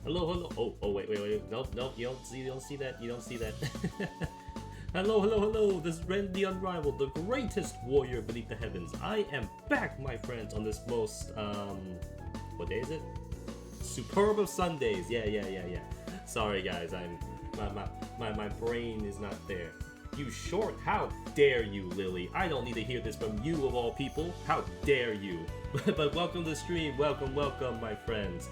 Hello. Oh, wait. Nope. You don't see that. Hello. This is Ren the Unrivaled, the greatest warrior beneath the heavens. I am back, my friends, on this most what day is it? Superb of Sundays. Yeah. Sorry, guys. My brain is not there. You short, how dare you, Lily? I don't need to hear this from you of all people. How dare you? But welcome to the stream. Welcome, my friends.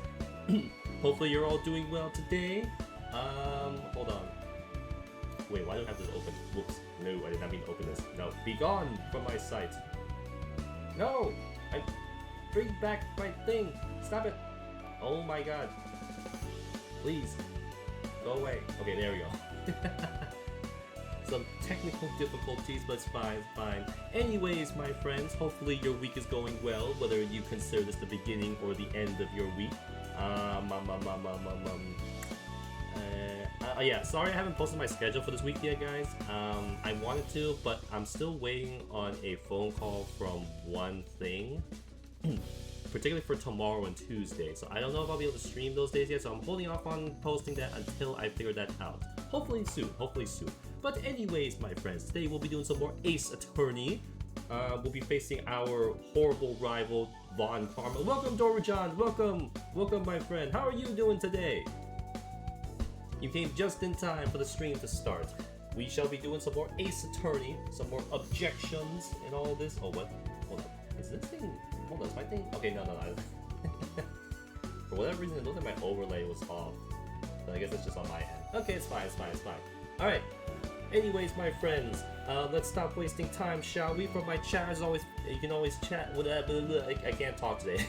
Hopefully you're all doing well today. Hold on. Wait, why do I have this open? Whoops. No, I did not mean to open this. No, be gone from my sight. No! Bring back my thing. Stop it. Oh my god. Please. Go away. Okay, there we go. Some technical difficulties, but it's fine. Anyways, my friends, hopefully your week is going well, whether you consider this the beginning or the end of your week. Yeah, sorry I haven't posted my schedule for this week yet, guys. I wanted to, but I'm still waiting on a phone call from one thing, particularly for tomorrow and Tuesday. So I don't know if I'll be able to stream those days yet, so I'm holding off on posting that until I figure that out. Hopefully soon. But anyways, my friends, today we'll be doing some more Ace Attorney. We'll be facing our horrible rival, Von Karma. Welcome, Dorojan. Welcome, my friend. How are you doing today? You came just in time for the stream to start. We shall be doing some more Ace Attorney, some more objections, and all this. Oh, what? Hold on. Is this thing? Hold on, is my thing? Okay, no. For whatever reason, it looked like my overlay was off. So I guess it's just on my end. Okay, it's fine. Alright. Anyways, my friends, let's stop wasting time, shall we? For my chat, as always, you can always chat. I can't talk today.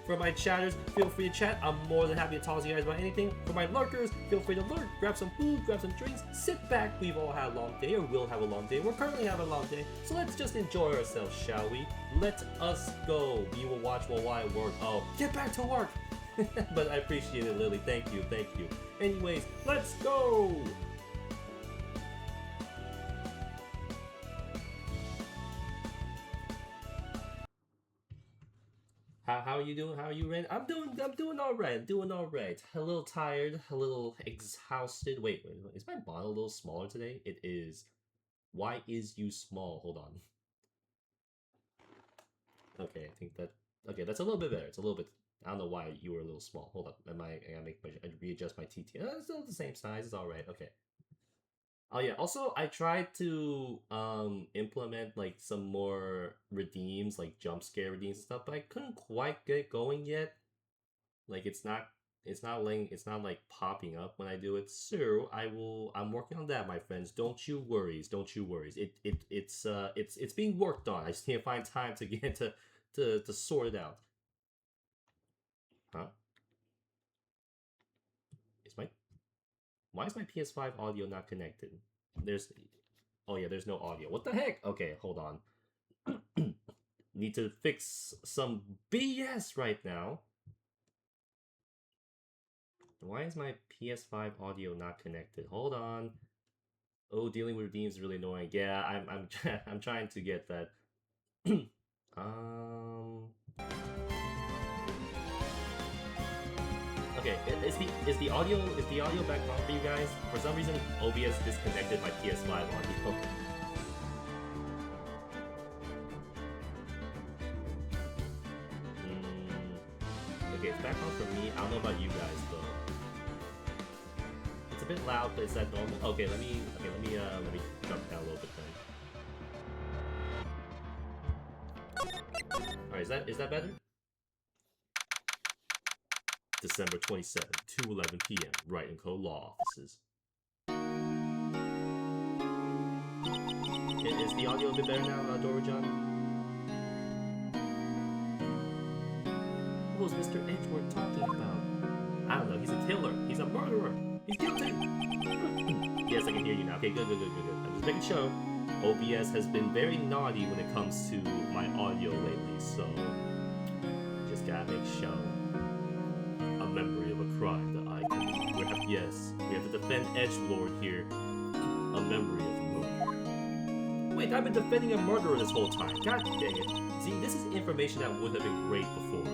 For my chatters, feel free to chat. I'm more than happy to talk to you guys about anything. For my lurkers, feel free to lurk, grab some food, grab some drinks, sit back. We've all had a long day, or will have a long day. We're currently having a long day, so let's just enjoy ourselves, shall we? Let us go. We will watch while I work. Oh, get back to work! But I appreciate it, Lily. Thank you. Anyways, let's go! How are you doing? How are you, Ren? I'm doing all right. A little tired, a little exhausted. Wait, is my bottle a little smaller today? It is. Why is you small? Hold on. Okay, I think that. Okay, that's a little bit better. It's a little bit. I don't know why you were a little small. Hold up. I gotta readjust my TT. It's still the same size. It's all right. Okay. Oh yeah. Also, I tried to implement like some more redeems, like jump scare redeems and stuff, but I couldn't quite get going yet. Like it's not like popping up when I do it. So I'm working on that, my friends. Don't you worry. It's being worked on. I just can't find time to get to sort it out. Huh? Why is my PS5 audio not connected? Oh yeah, there's no audio. What the heck? Okay, hold on. Need to fix some BS right now. Why is my PS5 audio not connected? Hold on. Oh, dealing with redeems is really annoying. Yeah, I'm trying to get that. Okay, is the audio back on for you guys? For some reason, OBS disconnected my PS5 audio. Okay, it's back on for me. I don't know about you guys though. It's a bit loud, but is that normal? Okay, let me jump down a little bit then. Alright, is that better? December 27, 2:11 p.m. Wright & Co. Law Offices. Is the audio a bit better now, Dorojan? What was Mr. Edgeworth talking about? I don't know, he's a killer, he's a murderer, he's guilty! Yes, I can hear you now. Okay, good. I'm just making sure. OBS has been very naughty when it comes to my audio lately, so just gotta make sure. A memory of a crime that I committed. Yes, we have to defend Edgelord here. A memory of murder. Wait, I've been defending a murderer this whole time. God dang it. See, this is information that would have been great before.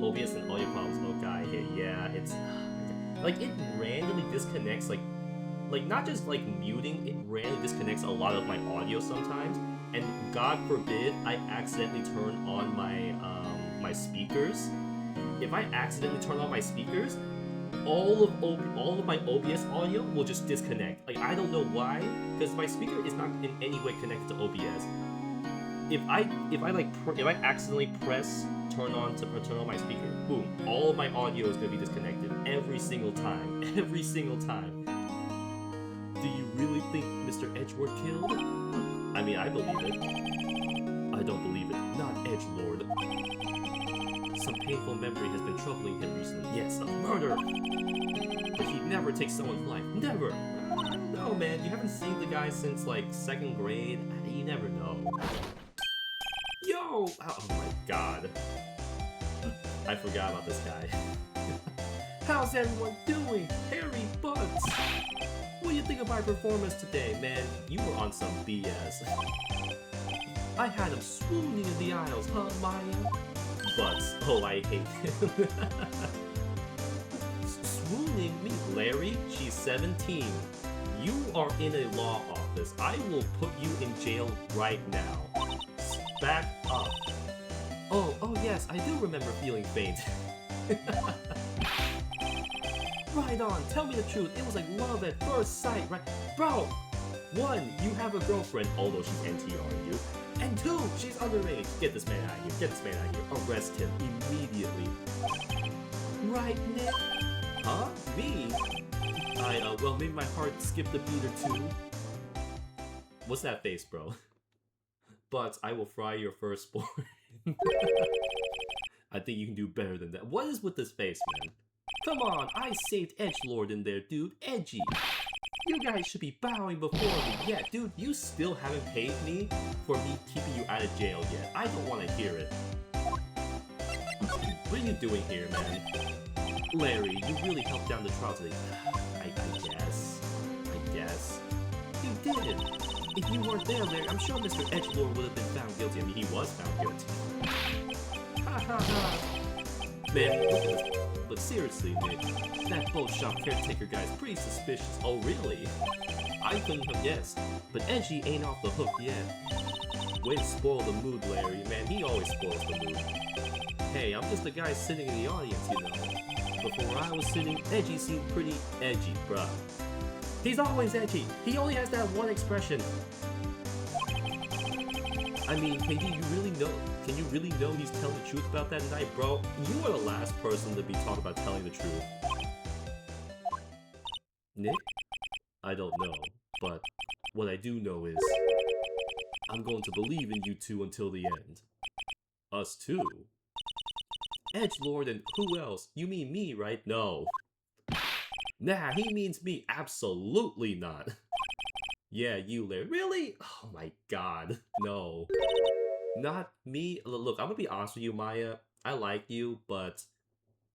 OBS and audio problems. Oh, guy here. Yeah, it's like it randomly disconnects. Like not just like muting. It randomly disconnects a lot of my audio sometimes. And God forbid I accidentally turn on my my speakers. If I accidentally turn on my speakers, all of my OBS audio will just disconnect. Like I don't know why, because my speaker is not in any way connected to OBS. If I accidentally press turn on my speaker, boom, all of my audio is gonna be disconnected every single time. Every single time. Do you really think Mr. Edgelord killed? I mean, I believe it. I don't believe it. Not Edgelord. Some painful memory has been troubling him recently. Yes, a murder! But he'd never take someone's life. Never! I don't know, man. You haven't seen the guy since, like, 2nd grade. You never know. Yo! Oh my god. I forgot about this guy. How's everyone doing? Harry Butts! What do you think of my performance today, man? You were on some BS. I had him swooning in the aisles, huh, Maya? Butts. Oh, I hate him. Swooning me, Larry? She's 17. You are in a law office. I will put you in jail right now. Back up. Oh yes, I do remember feeling faint. Right on, tell me the truth. It was like love at first sight, right? Bro! 1, you have a girlfriend, although she's NTRing you. And 2, she's underage. Get this man out of here. Get this man out of here. Arrest him immediately. Right, Nick? Huh? Me? Well, maybe my heart skipped a beat or 2. What's that face, bro? But I will fry your firstborn. I think you can do better than that. What is with this face, man? Come on, I saved Edgelord in there, dude. Edgy. You guys should be bowing before me. Yeah, dude, you still haven't paid me for me keeping you out of jail yet. I don't want to hear it. What are you doing here, man? Larry, you really helped down the trial today. I guess. You did. If you weren't there, Larry, I'm sure Mr. Edgelord would have been found guilty. I mean, he was found guilty. Ha ha ha. Man, but seriously, Nick, that boat shop caretaker guy's pretty suspicious. Oh, really? I couldn't have guessed, but Edgy ain't off the hook yet. Way to spoil the mood, Larry. Man, he always spoils the mood. Hey, I'm just a guy sitting in the audience, you know. Before I was sitting, Edgy seemed pretty edgy, bruh. He's always edgy. He only has that one expression. I mean, can you really know he's telling the truth about that night, bro? You are the last person to be talking about telling the truth. Nick? I don't know, but what I do know is I'm going to believe in you two until the end. Us two? Edgelord and who else? You mean me, right? No. Nah, he means me. Absolutely not. Yeah, you, Larry. Really? Oh my god. No. Not me. Look, I'm gonna be honest with you, Maya. I like you, but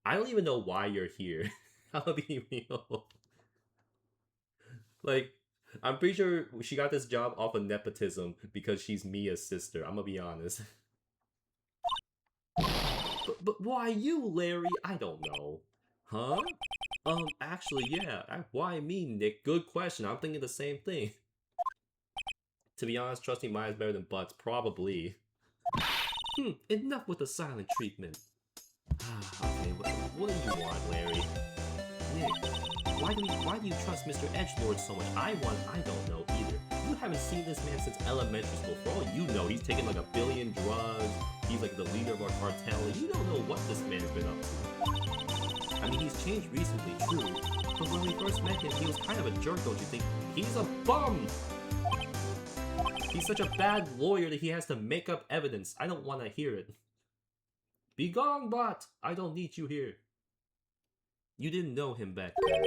I don't even know why you're here. I'm gonna be real. Like, I'm pretty sure she got this job off of nepotism because she's Mia's sister. I'm gonna be honest. But why you, Larry? I don't know. Huh? Actually, yeah. Why me, Nick? Good question. I'm thinking the same thing. To be honest, trust me, Maya's better than Butts. Probably. Enough with the silent treatment. Okay, what do you want, Larry? Nick, why do you trust Mr. Edgelord so much? I don't know either. You haven't seen this man since elementary school. For all you know, he's taken like 1 billion drugs. He's like the leader of our cartel. You don't know what this man's been up to. I mean, he's changed recently, true. But when we first met him, he was kind of a jerk, don't you think? He's a bum! He's such a bad lawyer that he has to make up evidence. I don't want to hear it. Be gone, bot! I don't need you here. You didn't know him back then.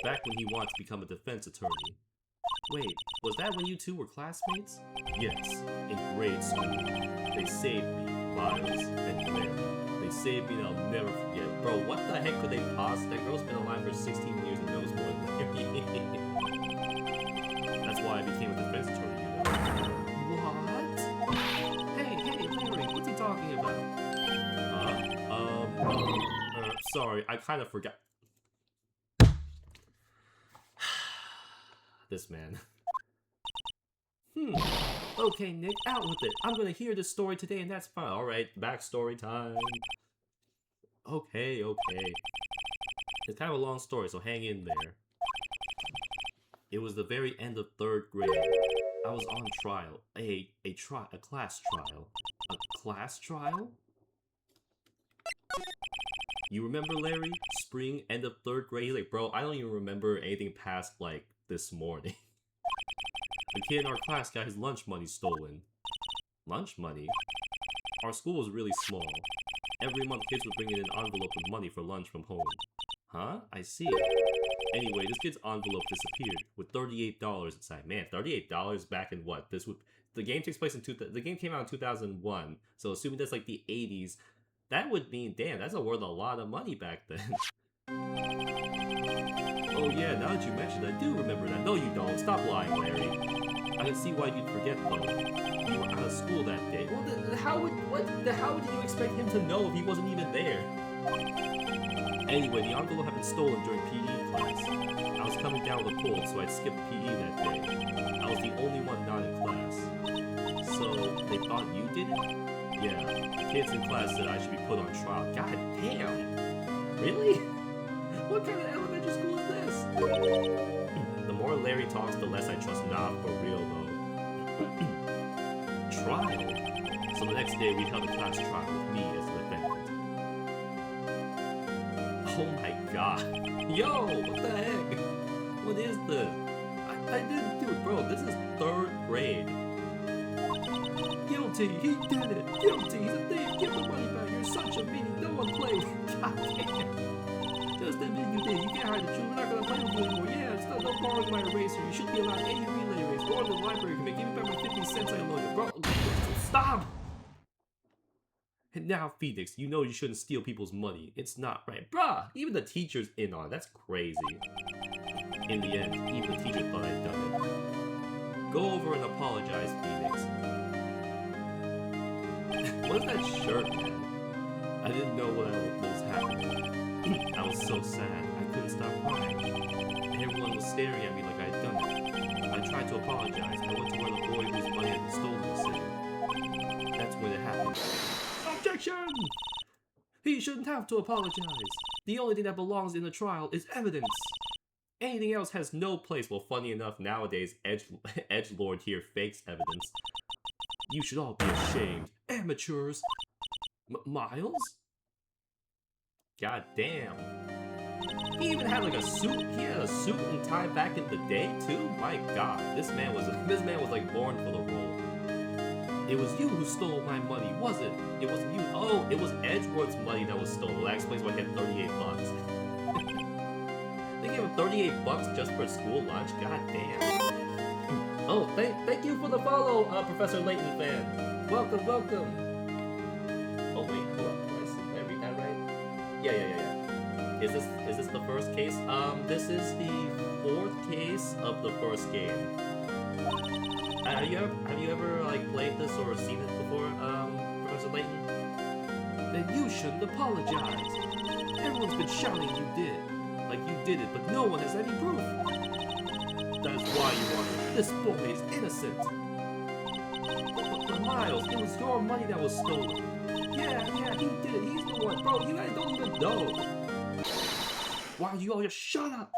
Back when he wanted to become a defense attorney. Wait, was that when you two were classmates? Yes, in grade school. They saved me, Miles and Claire. They saved me and I'll never forget. Bro, what the heck could they possibly? That girl's been alive for 16 years and knows more than me. That's why I became a defense attorney, you know. What? Hey, Larry, what's he talking about? sorry, I kind of forgot. This man. Okay, Nick, out with it. I'm gonna hear this story today and that's fine. Alright, backstory time. Okay. It's kind of a long story, so hang in there. It was the very end of 3rd grade. I was on trial. A class trial. A class trial? You remember Larry? Spring, end of 3rd grade? He's like, bro, I don't even remember anything past, like, this morning. The kid in our class got his lunch money stolen. Lunch money? Our school was really small. Every month, kids would bring in an envelope with money for lunch from home. Huh? I see. Anyway, this kid's envelope disappeared with $38 inside. Man, $38 back in what? The game takes place in the game came out in 2001. So assuming that's like the 80s, that would mean, damn, that's worth a lot of money back then. Oh yeah, now that you mentioned it, I do remember that. No, you don't. Stop lying, Larry. I can see why you'd forget though. You were out of school that day. Well, how did you expect him to know if he wasn't even there? Anyway, the envelope had been stolen during PE class. I was coming down with a cold, so I'd skipped PE that day. I was the only one not in class. So, they thought you did it? Yeah, the kids in class said I should be put on trial. God damn! Really? What kind of elementary school is this? The more Larry talks, the less I trust. Nah, for real though. Trial? So the next day we held a class trial with me as the defendant. Oh my god. Yo, what the heck? What is this? I didn't do it, bro. This is 3rd grade. Guilty, he did it. Guilty, he's a thief. Give the money back. You're such a meanie. No one plays. God damn. Just admit you did. You can't hide the truth. We're not gonna play with you anymore. Yeah, it's not no borrowing my eraser. You should be allowed any relay race. Go to the library. You can give me back my 50 cents I loaned you. Bro, stop! And now, Phoenix, you know you shouldn't steal people's money. It's not right. Bruh, even the teacher's in on it. That's crazy. In the end, even the teacher thought I'd done it. Go over and apologize, Phoenix. What is that shirt, man? I didn't know what was happening. I was so sad. I couldn't stop crying. Everyone was staring at me like I'd done it. I tried to apologize. I went to where the boy whose money had been stolen was sitting. That's when it happened. Objection! He shouldn't have to apologize. The only thing that belongs in the trial is evidence. Anything else has no place. Well, funny enough, nowadays, edgelord here fakes evidence. You should all be ashamed. Amateurs. Miles? God damn. He even had like a suit. He had a suit and tie back in the day too. My God, this man was like born for the role. It was you who stole my money, was it? It was you. Oh, it was Edgeworth's money that was stolen. That explains why he had 38 bucks. They gave him 38 bucks just for school lunch. God damn. Oh, thank you for the follow, Professor Layton fan. Welcome. Oh wait, hold on. Did I read that right? Yeah. Is this the first case? This is the 4th case of the first game. Have you ever like played this or seen it before, Professor Layton? Then you shouldn't apologize. Everyone's been shouting you did, like you did it, but no one has any proof. That's why you want it. This boy is innocent. But Miles, it was your money that was stolen. Yeah, he did it. He's the one. Bro, you guys don't even know. Why don't you all just shut up?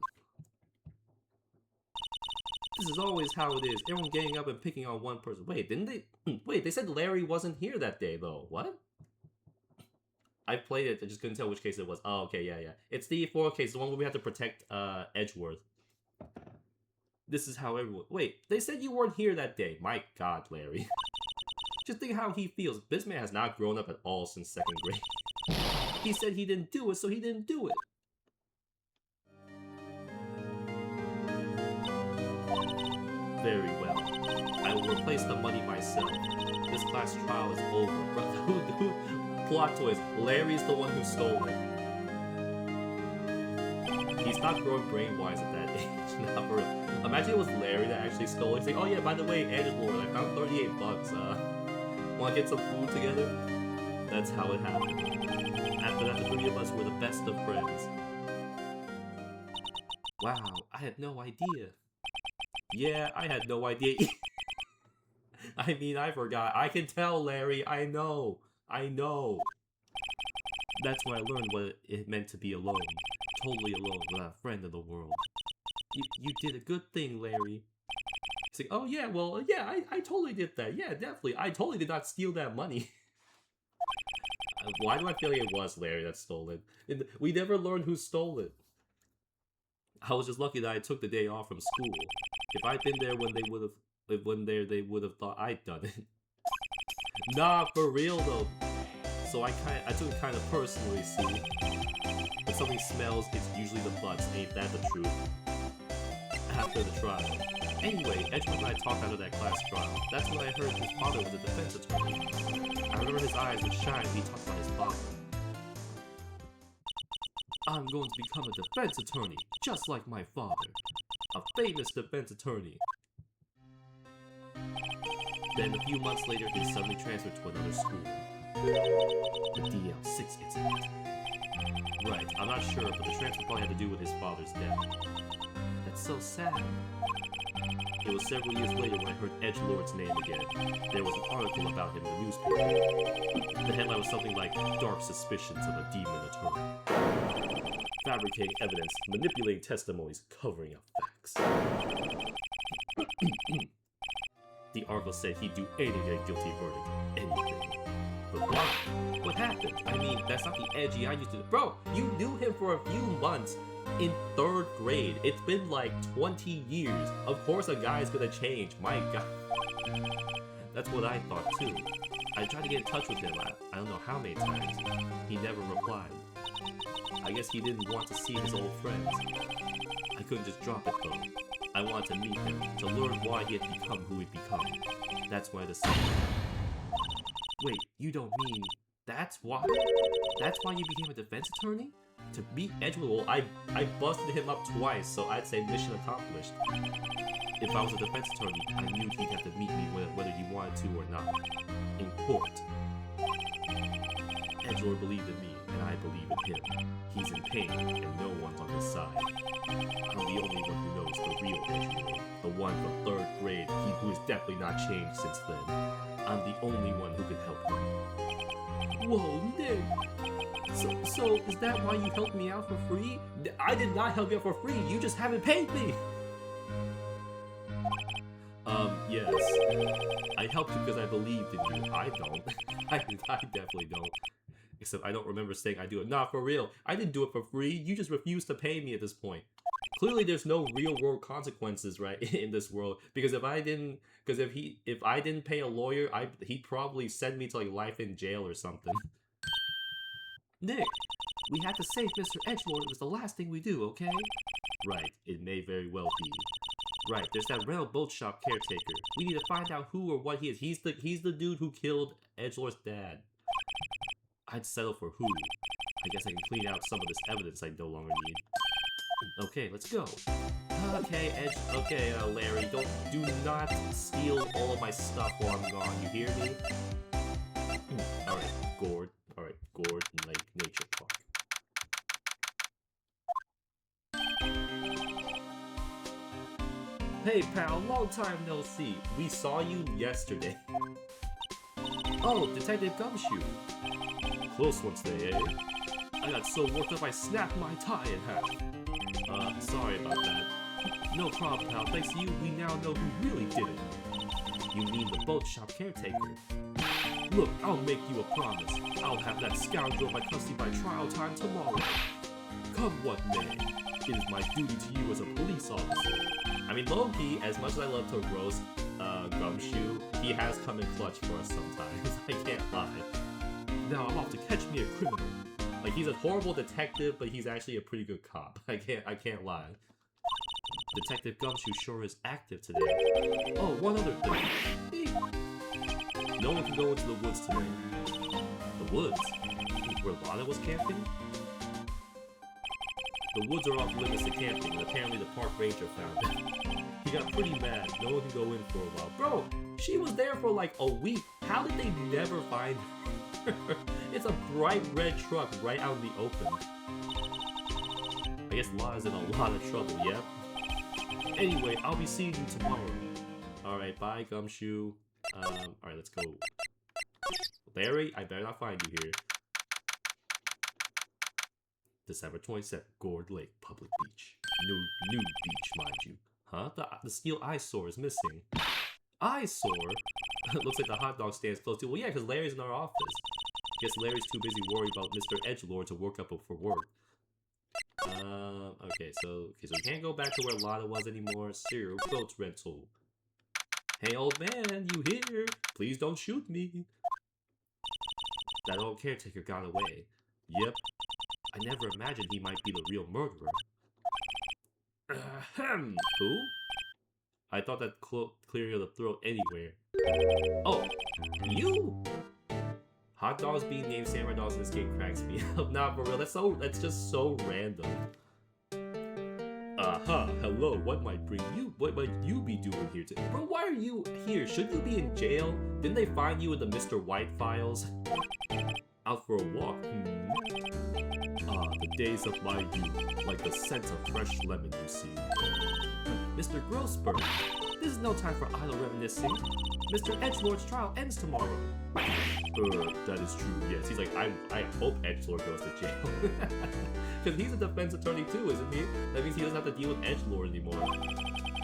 This is always how it is. Everyone getting up and picking on one person. Wait, didn't they? Wait, they said Larry wasn't here that day, though. What? I played it. I just couldn't tell which case it was. Oh, okay, yeah. It's the 4th case, the one where we have to protect Edgeworth. This is how everyone... Wait, they said you weren't here that day. My God, Larry. Just think how he feels. This man has not grown up at all since 2nd grade. He said he didn't do it, so he didn't do it. Very well. I will replace the money myself. This class trial is over. Brother, plot twist. Larry's the one who stole it. He's not growing brain-wise at that age. Not for real. Imagine it was Larry that actually stole it. He's like, oh yeah, by the way, Edgelord, I found 38 bucks. Wanna get some food together? That's how it happened. After that, the three of us were the best of friends. Wow, I had no idea. Yeah, I had no idea. I mean, I forgot. I can tell, Larry. I know. That's when I learned what it meant to be alone. Totally alone without a friend in the world. You did a good thing, Larry. He's like, oh yeah, well, yeah, I totally did that. Yeah, definitely. I totally did not steal that money. Why do I feel like it was Larry that stole it? We never learned who stole it. I was just lucky that I took the day off from school. If I'd been there when they would have thought I'd done it. Nah, for real though. So I took it kind of personally, see. When something smells, it's usually the butts. Ain't that the truth? After the trial. Anyway, Edgewood and I talked out of that class trial. That's when I heard his father was a defense attorney. I remember his eyes would shine when he talked about his father. I'm going to become a defense attorney, just like my father. A famous defense attorney. Then a few months later, he suddenly transferred to another school. The DL6 incident. Right, I'm not sure, but the transfer probably had to do with his father's death. That's so sad. It was several years later when I heard Edgelord's name again. There was an article about him in the newspaper. The headline was something like, Dark Suspicions of a Demon Attorney. Fabricating evidence, manipulating testimonies, covering up facts. The article said he'd do anything to get a guilty verdict. Anything. But why? What happened? I mean, that's not the Edgy I used to... Bro, you knew him for a few months in 3rd grade. It's been like 20 years. Of course a guy's gonna change. My god. That's what I thought too. I tried to get in touch with him. I don't know how many times. He never replied. I guess he didn't want to see his old friends. I couldn't just drop it though. I wanted to meet him, to learn why he had become who he'd become. That's why I decided. Wait, you don't mean that's why? That's why you became a defense attorney? To meet Edgewood? Well, I busted him up twice, so I'd say mission accomplished. If I was a defense attorney, I knew he'd have to meet me whether he wanted to or not. In court. Edgelord believed in me, and I believe in him. He's in pain, and no one's on his side. I'm the only one who knows the real Edgelord. The one from 3rd grade, he who has definitely not changed since then. I'm the only one who can help him. Whoa, Nick! So is that why you helped me out for free? I did not help you out for free, you just haven't paid me! Yes. I helped you because I believed in you. I don't. I definitely don't. Except I don't remember saying I do it. Nah, for real. I didn't do it for free. You just refused to pay me at this point. Clearly there's no real world consequences, right, in this world. Because if I didn't pay a lawyer, he'd probably send me to like life in jail or something. Nick, we had to save Mr. Edgelord. It was the last thing we do, okay? Right, it may very well be. Right, there's that rental boat shop caretaker. We need to find out who or what he is. He's the dude who killed Edgelord's dad. I'd settle for who. I guess I can clean out some of this evidence I no longer need. Okay, let's go. Okay, Larry, do not steal all of my stuff while I'm gone. You hear me? Alright, Gord Lake Nature Park. Hey pal, long time no see. We saw you yesterday. Oh, Detective Gumshoe. Close one today, eh? I got so worked up I snapped my tie in half. Sorry about that. No problem, pal. Thanks to you, we now know who really did it. You mean the boat shop caretaker? Look, I'll make you a promise. I'll have that scoundrel in my custody by trial time tomorrow. Come what may, it is my duty to you as a police officer. I mean, low-key, as much as I love to roast Gumshoe, he has come in clutch for us sometimes. I can't lie. Now I'm off to catch me a criminal. Like, he's a horrible detective, but he's actually a pretty good cop. I can't lie. Detective Gumshoe sure is active today. Oh, one other thing. No one can go into the woods today. The woods? Where Lana was camping? The woods are off limits to camping, and apparently the park ranger found it. He got pretty mad. No one can go in for a while. Bro, she was there for like a week. How did they never find her? It's a bright red truck right out in the open. I guess Lana's in a lot of trouble, yep. Anyway, I'll be seeing you tomorrow. Alright, bye, Gumshoe. Alright, let's go. Larry, I better not find you here. December 27th, Gourd Lake, Public Beach. Nude beach, mind you. Huh? The steel eyesore is missing. Eyesore? Looks like the hot dog stand's close to. Well, yeah, because Larry's in our office. Guess Larry's too busy worried about Mr. Edgelord to work up for work. Okay, so we can't go back to where Lana was anymore. Serial Goats Rental. Hey, old man, you here? Please don't shoot me. That old caretaker got away. Yep. I never imagined he might be the real murderer. Ahem. Who? I thought that clearing of the throat anywhere. Oh, you? Hot dogs being named samurai dogs in this game cracks me up. Nah, for real, that's just so random. Hello, what might you be doing here today? Bro, why are you here? Shouldn't you be in jail? Didn't they find you in the Mr. White files? Out for a walk, the days of my youth, like the scent of fresh lemon, you see. Mr. Grossberg, this is no time for idle reminiscing. Mr. Edgelord's trial ends tomorrow. That is true, yes. He's like, I hope Edgelord goes to jail. Because he's a defense attorney too, isn't he? That means he doesn't have to deal with Edgelord anymore.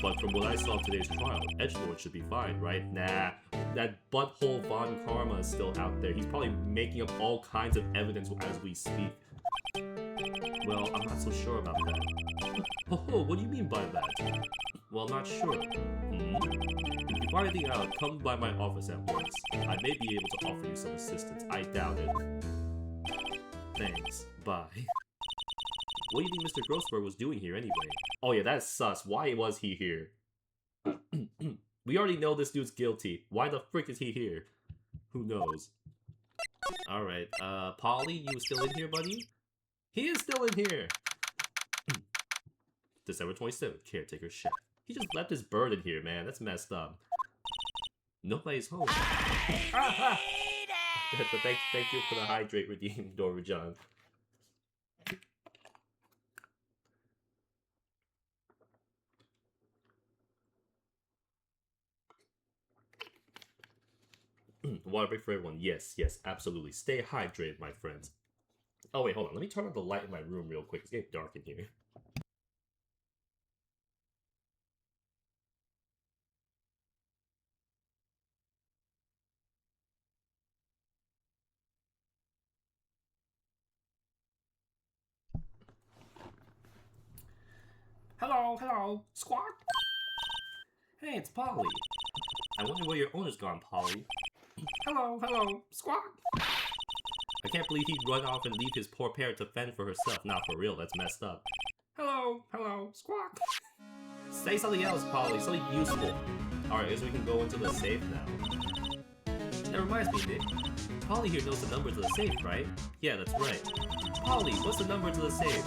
But from what I saw of today's trial, Edgelord should be fine, right? Nah, that butthole Von Karma is still out there. He's probably making up all kinds of evidence as we speak. Well, I'm not so sure about that. Oh, what do you mean by that? Well, I'm not sure. If you find anything out, come by my office at once. I may be able to offer you some assistance. I doubt it. Thanks. Bye. What do you think Mr. Grossberg was doing here anyway? Oh yeah, that's sus. Why was he here? We already know this dude's guilty. Why the frick is he here? Who knows? Alright, Polly, you still in here, buddy? He is still in here! December 27th, Caretaker Chef. He just left his bird in here, man. That's messed up. Nobody's home. Thank you for the hydrate redeem, Dora John. Water break for everyone. Yes, absolutely. Stay hydrated, my friends. Oh, wait, hold on. Let me turn on the light in my room real quick. It's getting dark in here. Hello, squawk. Hey, it's Polly. I wonder where your owner's gone, Polly. Hello, squawk. I can't believe he'd run off and leave his poor parrot to fend for herself. Nah, for real, that's messed up. Hello, squawk. Say something else, Polly, something useful. Alright, I guess we can go into the safe now. That reminds me, Nick. Polly here knows the number to the safe, right? Yeah, that's right. Polly, what's the number to the safe?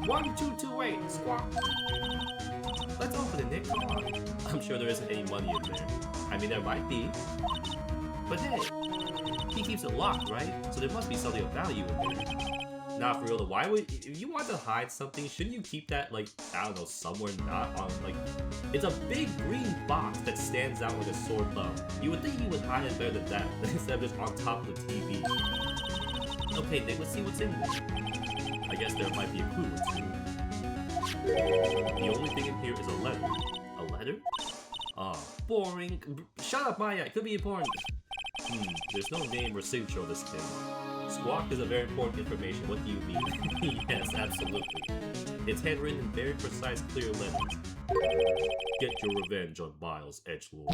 1228, squawk. Let's open it, Nick, come on. I'm sure there isn't any money in there. I mean, there might be. But hey, he keeps it locked, right? So there must be something of value in there. Nah, for real though, why would, if you want to hide something, shouldn't you keep that, like, I don't know, somewhere not on, like, it's a big green box that stands out like a sore thumb. You would think you would hide it better than that, instead of just on top of the TV. Okay, Nick, let's see what's in there. I guess there might be a clue or two. The only thing in here is a letter. A letter? Ah, boring. Shut up, Maya, it could be important. There's no name or signature on this thing. Squawk is a very important information. What do you mean? Yes, absolutely. It's handwritten in very precise, clear letters. Get your revenge on Miles Edgelord.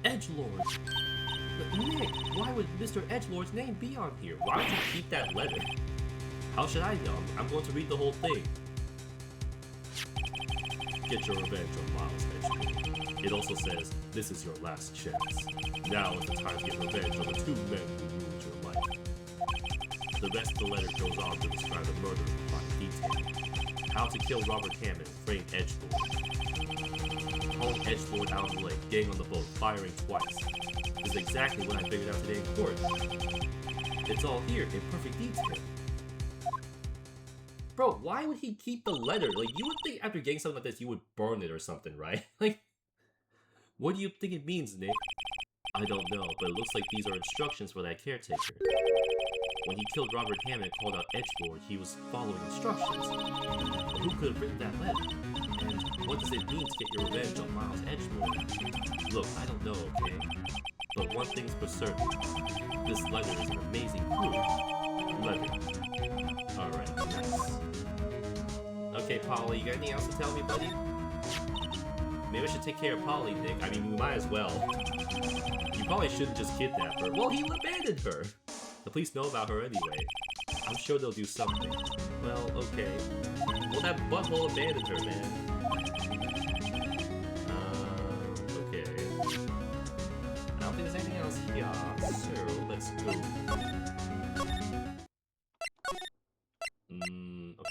Edgelord? But Nick, why would Mr. Edgelord's name be on here? Why would you keep that letter? How should I know? I'm going to read the whole thing. Get your revenge on Miles Edgelord. It also says, this is your last chance. Now is the time to get revenge on the two men who ruined your life. The rest of the letter goes on to describe the murder in plot detail. How to kill Robert Hammond, frame Edgelord. Home Edgelord out on the lake, getting on the boat, firing twice. This is exactly what I figured out today in court. It's all here in perfect detail. Bro, why would he keep the letter? Like, you would think after getting something like this, you would burn it or something, right? Like, what do you think it means, Nick? I don't know, but it looks like these are instructions for that caretaker. When he killed Robert Hammond and called out Edgelord, he was following instructions. But who could have written that letter? And what does it mean to get your revenge on Miles Edgelord? Look, I don't know, okay? But one thing's for certain. This letter is an amazing clue. Letter. Alright, nice. Okay, Polly, you got anything else to tell me, buddy? Maybe I should take care of Polly, Nick. I mean, we might as well. You probably shouldn't just kidnap her. Well, he abandoned her! The police know about her anyway. I'm sure they'll do something. Well, okay. Well, that butthole abandoned her, man. Okay. I don't think there's anything else here, so let's go.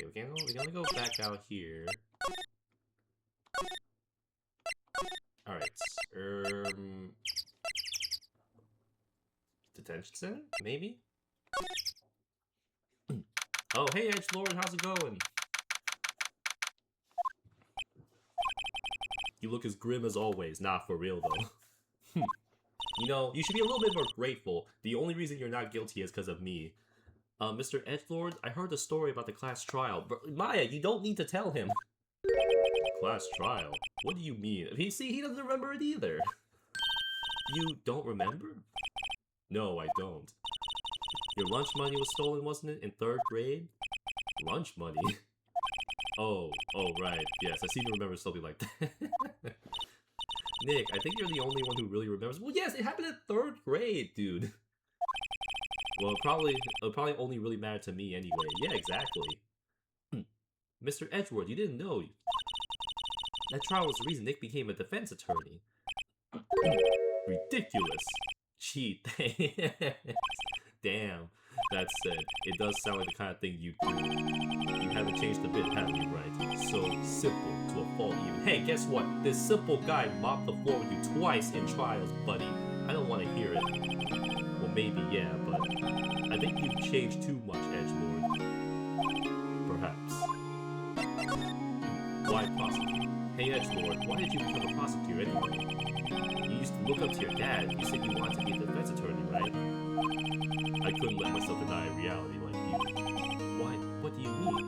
Okay, we're gonna go back out here. Alright, detention center? Maybe? Oh, hey Edgelord, how's it going? You look as grim as always. Nah, for real though. You know, you should be a little bit more grateful. The only reason you're not guilty is because of me. Mr. Edgelord, I heard the story about the class trial. Maya, you don't need to tell him. Class trial? What do you mean? He doesn't remember it either. You don't remember? No, I don't. Your lunch money was stolen, wasn't it, in 3rd grade? Lunch money? Oh, right. Yes, I seem to remember something like that. Nick, I think you're the only one who really remembers. Well, yes, it happened in 3rd grade, dude. Well, it'll probably only really matter to me anyway. Yeah, exactly. Mr. Edgelord, you didn't know. That trial was the reason Nick became a defense attorney. Ridiculous. Gee, damn. That said, it does sound like the kind of thing you do. You haven't changed a bit, have you, right? So simple to a fault even. Hey, guess what? This simple guy mopped the floor with you twice in trials, buddy. I don't want to hear it. Well, maybe, yeah, but I think you've changed too much, Edgelord. Perhaps. Why prosecute? Hey, Edgelord, why did you become a prosecutor anyway? You used to look up to your dad. You said you wanted to be a defense attorney, right? I couldn't let myself deny reality like you. Why? What do you mean?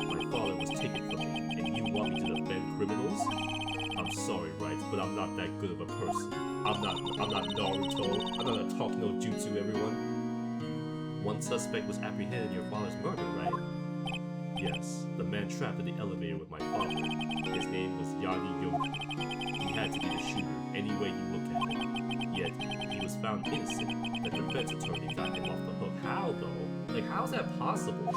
My father was taken from me, and you want me to defend criminals? I'm sorry, Wright, but I'm not that good of a person. I'm not Naruto. I'm not a talk no jutsu, everyone. One suspect was apprehended in your father's murder, right? Yes, the man trapped in the elevator with my father. His name was Yanni Yoki. He had to be the shooter, any way you look at it. Yet, he was found innocent. The defense attorney got him off the hook. How, though? Like, how's that possible?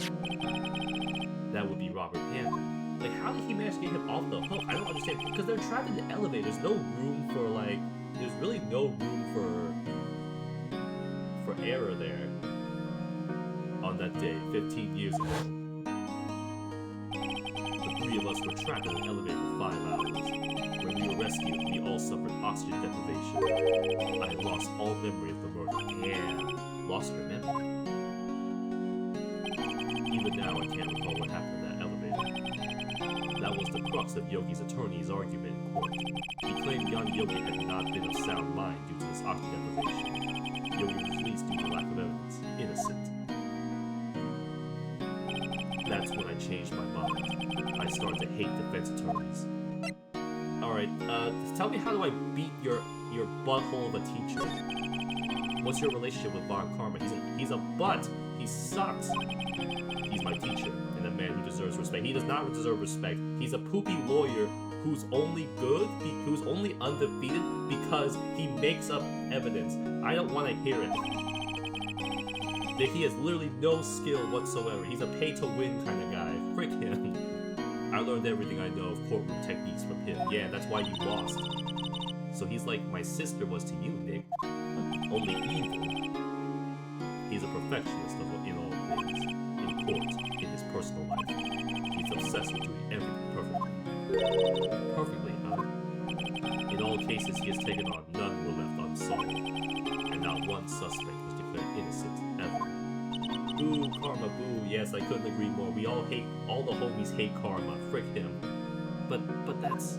That would be Robert Hammond. Like, how did he manage to get him off the hook? I don't understand. Because they're trapped in the elevator. There's no room for, like... There's really no room for error there. On that day, 15 years ago. The 3 of us were trapped in an elevator for 5 hours. When we were rescued, we all suffered oxygen deprivation. I lost all memory of the murder. Yeah, lost your memory. Even now, I can't recall what happened in that elevator. That was the crux of Yogi's attorney's argument in court. He claimed young Yogi had not been of sound mind due to his oxygen deprivation. Yogi was released due to lack of evidence. Innocent. That's when I changed my mind. I started to hate defense attorneys. Alright, tell me, how do I beat your butthole of a teacher? What's your relationship with Von Karma? He's a butt! He sucks! He's my teacher, and a man who deserves respect. He does not deserve respect. He's a poopy lawyer who's only good, who's only undefeated because he makes up evidence. I don't want to hear it. He has literally no skill whatsoever. He's a pay-to-win kind of guy. Frick him. I learned everything I know of courtroom techniques from him. Yeah, that's why you lost. So he's like my sister was to you, Nick. Only evil. He's a perfectionist in all things. In court, in his personal life. He's obsessed with doing everything perfectly. Perfectly, huh? In all cases he has taken on, none were left unsolved. one suspect was declared innocent ever. Boo, karma, boo. Yes, I couldn't agree more. We all the homies hate karma. Frick him. But that's...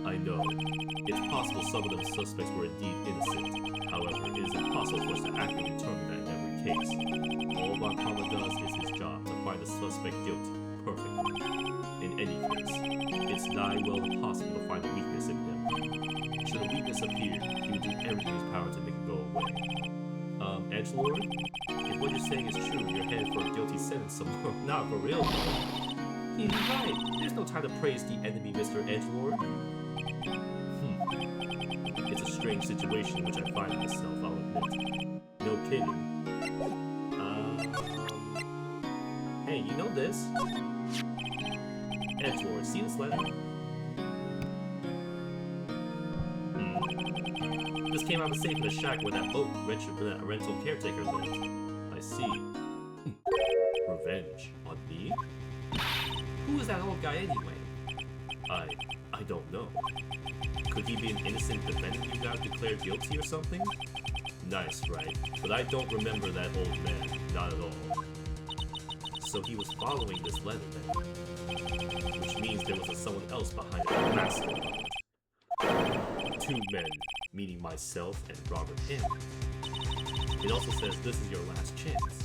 I know. It's possible some of those suspects were indeed innocent. However, it is impossible for us to accurately determine that in every case. All Von Karma does is his job, to find the suspect guilty, perfectly. In any case, it's nigh well impossible to find a weakness in him. Should a weakness appear, he would do everything in his power to make it go away. Edgelord? If what you're saying is true, you're headed for a guilty sentence somewhere. Not for real, though. He's right. There's no time to praise the enemy, Mr. Edgelord. It's a strange situation in which I find myself, I'll admit. No kidding. Hey, you know this? Edgelord, see this letter? This came out of the safe in the shack where that rental caretaker lived. I see. Revenge on me? Who is that old guy anyway? I don't know. Could he be an innocent defendant you guys declared guilty or something? Nice, right? But I don't remember that old man. Not at all. So he was following this letter then. Which means there was someone else behind the master. Two men, meaning myself and Robert M. It also says this is your last chance.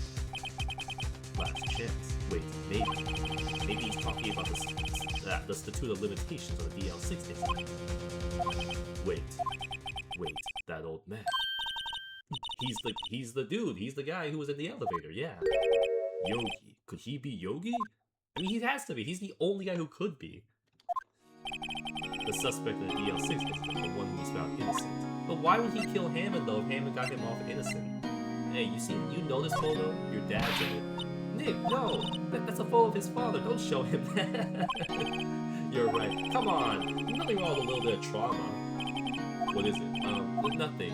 Last chance? Wait, maybe. Maybe he's talking about the statute of limitations on the DL6 incident. Wait, that old man. He's the dude. He's the guy who was in the elevator. Yeah. Yogi. Could he be Yogi? I mean, he has to be. He's the only guy who could be. The suspect in the DL6 incident, the one who was found innocent. But why would he kill Hammond though if Hammond got him off innocent? Hey, you know this photo? Your dad's in it. Nick, no! That's a photo of his father. Don't show him that. You're right. Come on. Nothing wrong with a little bit of trauma. What is it? Nothing.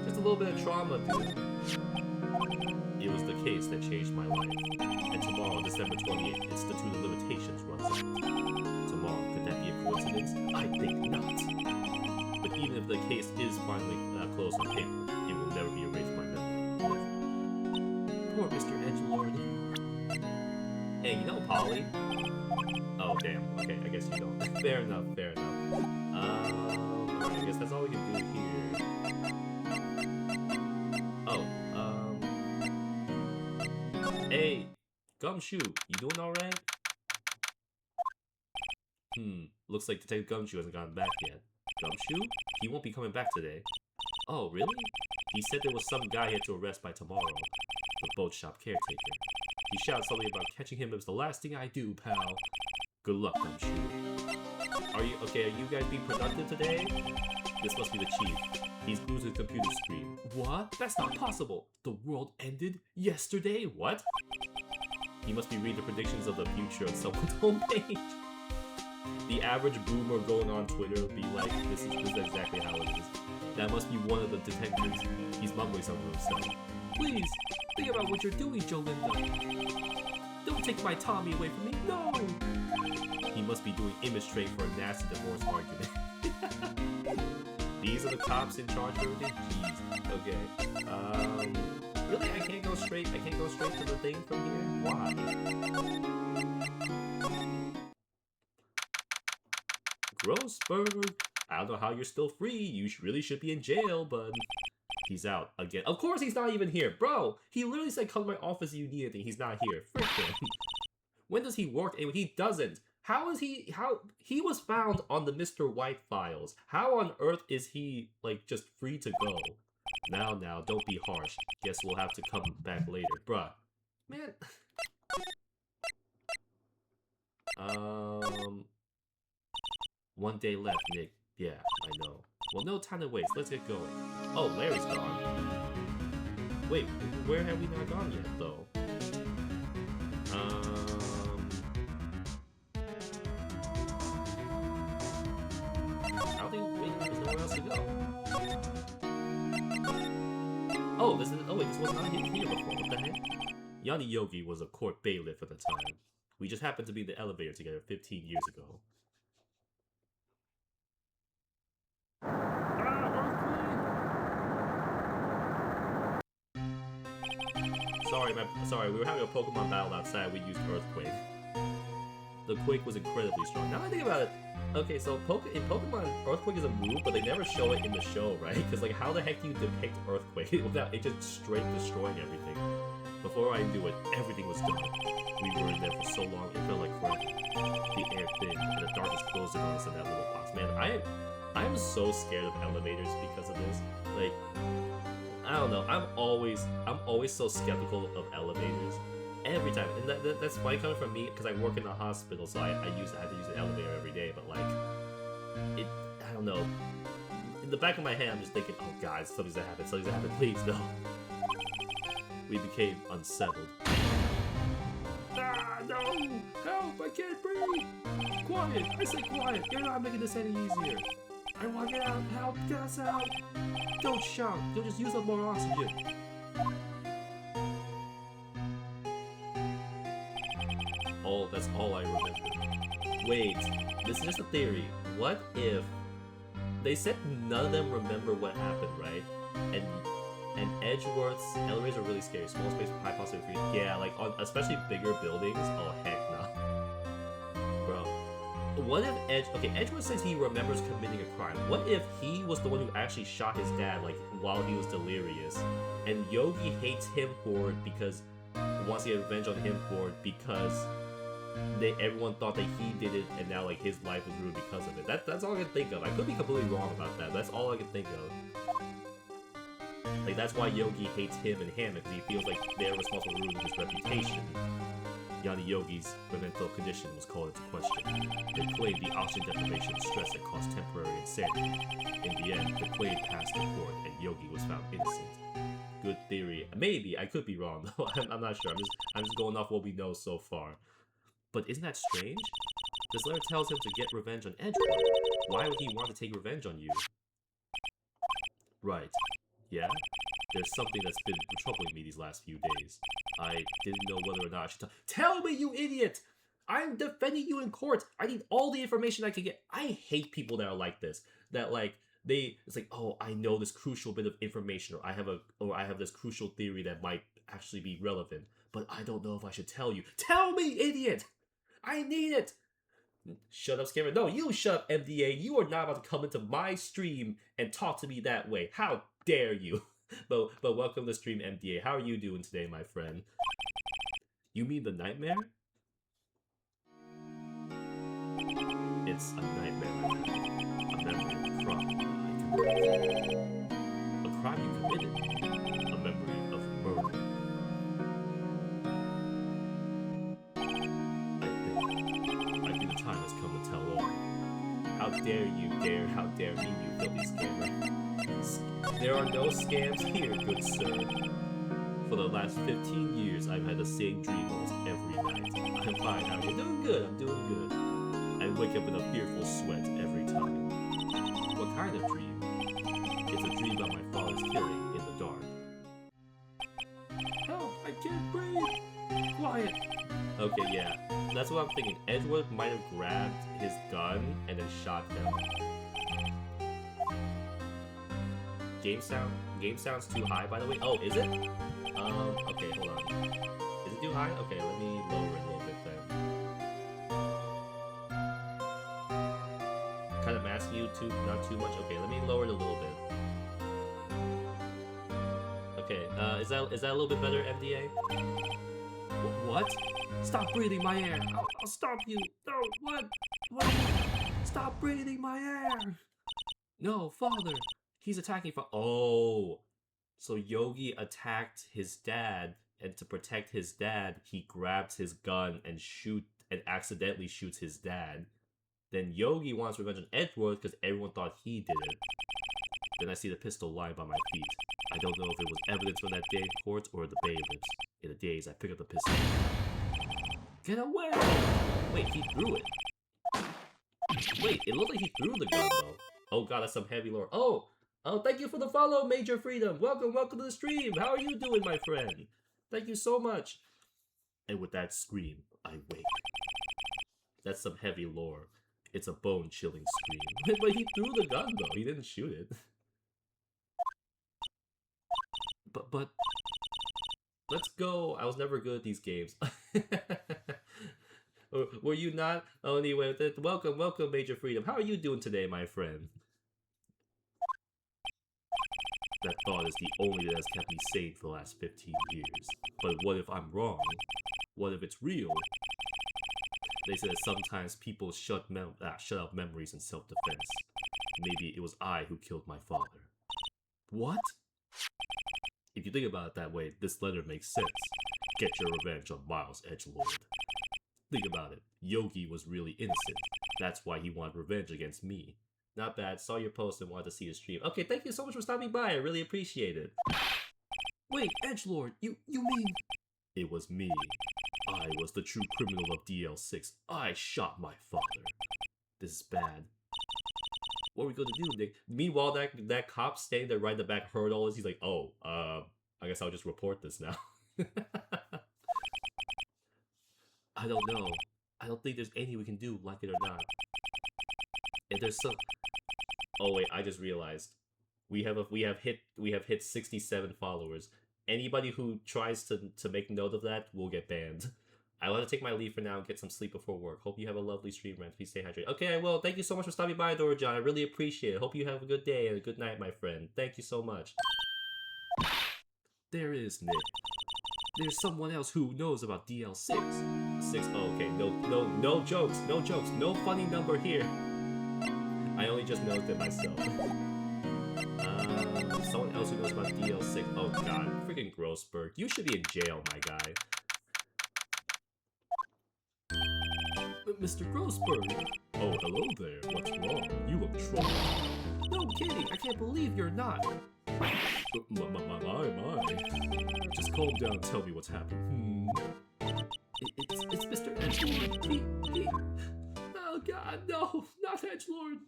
Just a little bit of trauma, dude. It was the case that changed my life. And tomorrow, December 28th, its statute of limitations runs out. Tomorrow, could that be a coincidence? I think not. But even if the case is finally closed on paper, it will never be erased by memory. Poor Mr. Edgelord. Hey, you know Polly? Oh, damn. Okay, I guess you don't. Fair enough, fair enough. Alright, I guess that's all we can do here. Oh, hey, Gumshoe, you doing alright? Looks like Detective Gumshoe hasn't gotten back yet. Gumshoe? He won't be coming back today. Oh, really? He said there was some guy he had to arrest by tomorrow. The boat shop caretaker. He shouted something about catching him. It was the last thing I do, pal. Good luck, Gumshoe. Are you guys being productive today? This must be the chief. He's glued to the computer screen. What? That's not possible. The world ended yesterday? What? He must be reading the predictions of the future on someone's homepage. The average boomer going on Twitter will be like, this is exactly how it is. That must be one of the detectives. He's mumbling something to himself. Please, think about what you're doing, Jolinda. Don't take my Tommy away from me, no! He must be doing image trade for a nasty divorce argument. These are the cops in charge of everything? Jeez. Okay. Really? I can't go straight to the thing from here? Why? Grossberg. I don't know how you're still free. You really should be in jail, but... He's out again. Of course he's not even here. Bro, he literally said come to my office if you need anything. He's not here. Frick him. When does he work? And he doesn't. How he was found on the Mr. White files. How on earth is he, like, just free to go? Now, don't be harsh. Guess we'll have to come back later. Bruh. Man. One day left, Nick. Yeah, I know. Well, no time to waste. Let's get going. Oh, Larry's gone. Wait, where have we not gone yet, though? I don't think there's nowhere else to go. Oh, this was not here before. What the heck? Yanni Yogi was a court bailiff at the time. We just happened to be in the elevator together 15 years ago. Sorry, we were having a Pokemon battle outside, we used Earthquake. The Quake was incredibly strong. Now I think about it, okay, so in Pokemon, Earthquake is a move, but they never show it in the show, right? Because, like, how the heck do you depict Earthquake without it just straight destroying everything? Before I knew it, everything was done. We were in there for so long, it felt like forever. The air thinned, and the darkness closed in on us in that little box. Man, I'm so scared of elevators because of this. Like, I don't know. I'm always so skeptical of elevators. Every time. And that's why coming from me, because I work in a hospital, so I have to use an elevator every day, but like, I don't know. In the back of my head, I'm just thinking, oh god, something's gonna happen, please, no. We became unsettled. Ah, no! Help, I can't breathe! Quiet, I said quiet, you're not making this any easier. I want to get out, help, get us out! Don't shout, you'll just use up more oxygen. That's all I remember. Wait, this is just a theory. What if they said none of them remember what happened, right? And Edgeworth's elevators are really scary. Small space, high possibility. Yeah, like on especially bigger buildings. Oh heck no, bro. What if Edgeworth says he remembers committing a crime. What if he was the one who actually shot his dad, like while he was delirious, and Yogi hates him for it because wants to get revenge on him for it because everyone thought that he did it, and now like his life was ruined because of it. That's all I can think of. I could be completely wrong about that. That's all I can think of. Like that's why Yogi hates him and Hammond, because he feels like they're responsible for ruining his reputation. Yanni Yogi's mental condition was called into question. They claimed the oxygen deprivation and stress had caused temporary insanity. In the end, the claim passed the court, and Yogi was found innocent. Good theory. Maybe I could be wrong though. I'm not sure. I'm just going off what we know so far. But isn't that strange? This letter tells him to get revenge on Edgeworth. Why would he want to take revenge on you? Right. Yeah? There's something that's been troubling me these last few days. I didn't know whether or not I should tell me, you idiot! I'm defending you in court! I need all the information I can get. I hate people that are like this. That like, it's like, oh, I know this crucial bit of information, or I have this crucial theory that might actually be relevant, but I don't know if I should tell you. Tell me, idiot! I need it! Shut up, Scammer. No, you shut up, MDA. You are not about to come into my stream and talk to me that way. How dare you? But welcome to stream, MDA. How are you doing today, my friend? You mean the nightmare? It's a nightmare, my friend. A memory of a crime I committed. A crime you committed? A memory of murder. I think the time has come to tell all. How dare me, you filthy scammer. There are no scams here, good sir. For the last 15 years, I've had the same dream almost every night. I'm fine now, you're doing good, I'm doing good. I wake up in a fearful sweat every time. What kind of dream? It's a dream about my father's killing in the dark. Help, I can't breathe! Quiet! Okay, yeah. That's what I'm thinking. Edgeworth might have grabbed his gun and then shot him. Game sounds too high, by the way. Oh, is it? Okay, hold on. Is it too high? Okay, let me lower it a little bit then. Kind of asking you to not too much. Okay, let me lower it a little bit. Okay, is that a little bit better, MDA? What? Stop breathing my air! I'll stop you! No, what? Stop breathing my air! No, father! He's attacking Oh! So Yogi attacked his dad, and to protect his dad, he grabs his gun and accidentally shoots his dad. Then Yogi wants revenge on Edgeworth because everyone thought he did it. Then I see the pistol lying by my feet. I don't know if it was evidence from that day in court or the bailiffs. In a daze, I pick up the pistol. Get away! Wait, he threw it. Wait, it looked like he threw the gun though. Oh god, that's some heavy lore. Oh, thank you for the follow, Major Freedom. Welcome to the stream. How are you doing, my friend? Thank you so much. And with that scream, I wake. That's some heavy lore. It's a bone-chilling scream. But he threw the gun though. He didn't shoot it. But Let's go. I was never good at these games. Were you not? Oh, anyway, welcome, Major Freedom. How are you doing today, my friend? That thought is the only that has kept me sane for the last 15 years. But what if I'm wrong? What if it's real? They say that sometimes people shut out memories in self-defense. Maybe it was I who killed my father. What? If you think about it that way, this letter makes sense. Get your revenge on Miles Edgelord. Think about it. Yogi was really innocent. That's why he wanted revenge against me. Not bad. Saw your post and wanted to see the stream. Okay, thank you so much for stopping by. I really appreciate it. Wait, Edgelord, you mean... It was me. I was the true criminal of DL6. I shot my father. This is bad. What are we going to do, Nick? Meanwhile, that cop standing there right in the back heard all this. He's like, oh, I guess I'll just report this now. I don't know. I don't think there's anything we can do, like it or not. And there's some... Oh wait, I just realized. We have hit 67 followers. Anybody who tries to make note of that will get banned. I want to take my leave for now and get some sleep before work. Hope you have a lovely stream, man. Please stay hydrated. Okay, I will. Thank you so much for stopping by, Dorajon. I really appreciate it. Hope you have a good day and a good night, my friend. Thank you so much. There is Nick. There's someone else who knows about DL6. Oh, okay. No jokes. No jokes. No funny number here. I only just noticed it myself. Someone else who knows about DL6. Oh god, freaking Grossberg. You should be in jail, my guy. Mr. Grossberg. Oh, hello there. What's wrong? You look troubled. No kidding. I can't believe you're not. My. Just calm down and tell me what's happened. It's Mr. Edgelord. He... Oh god, no. Not Edgelord.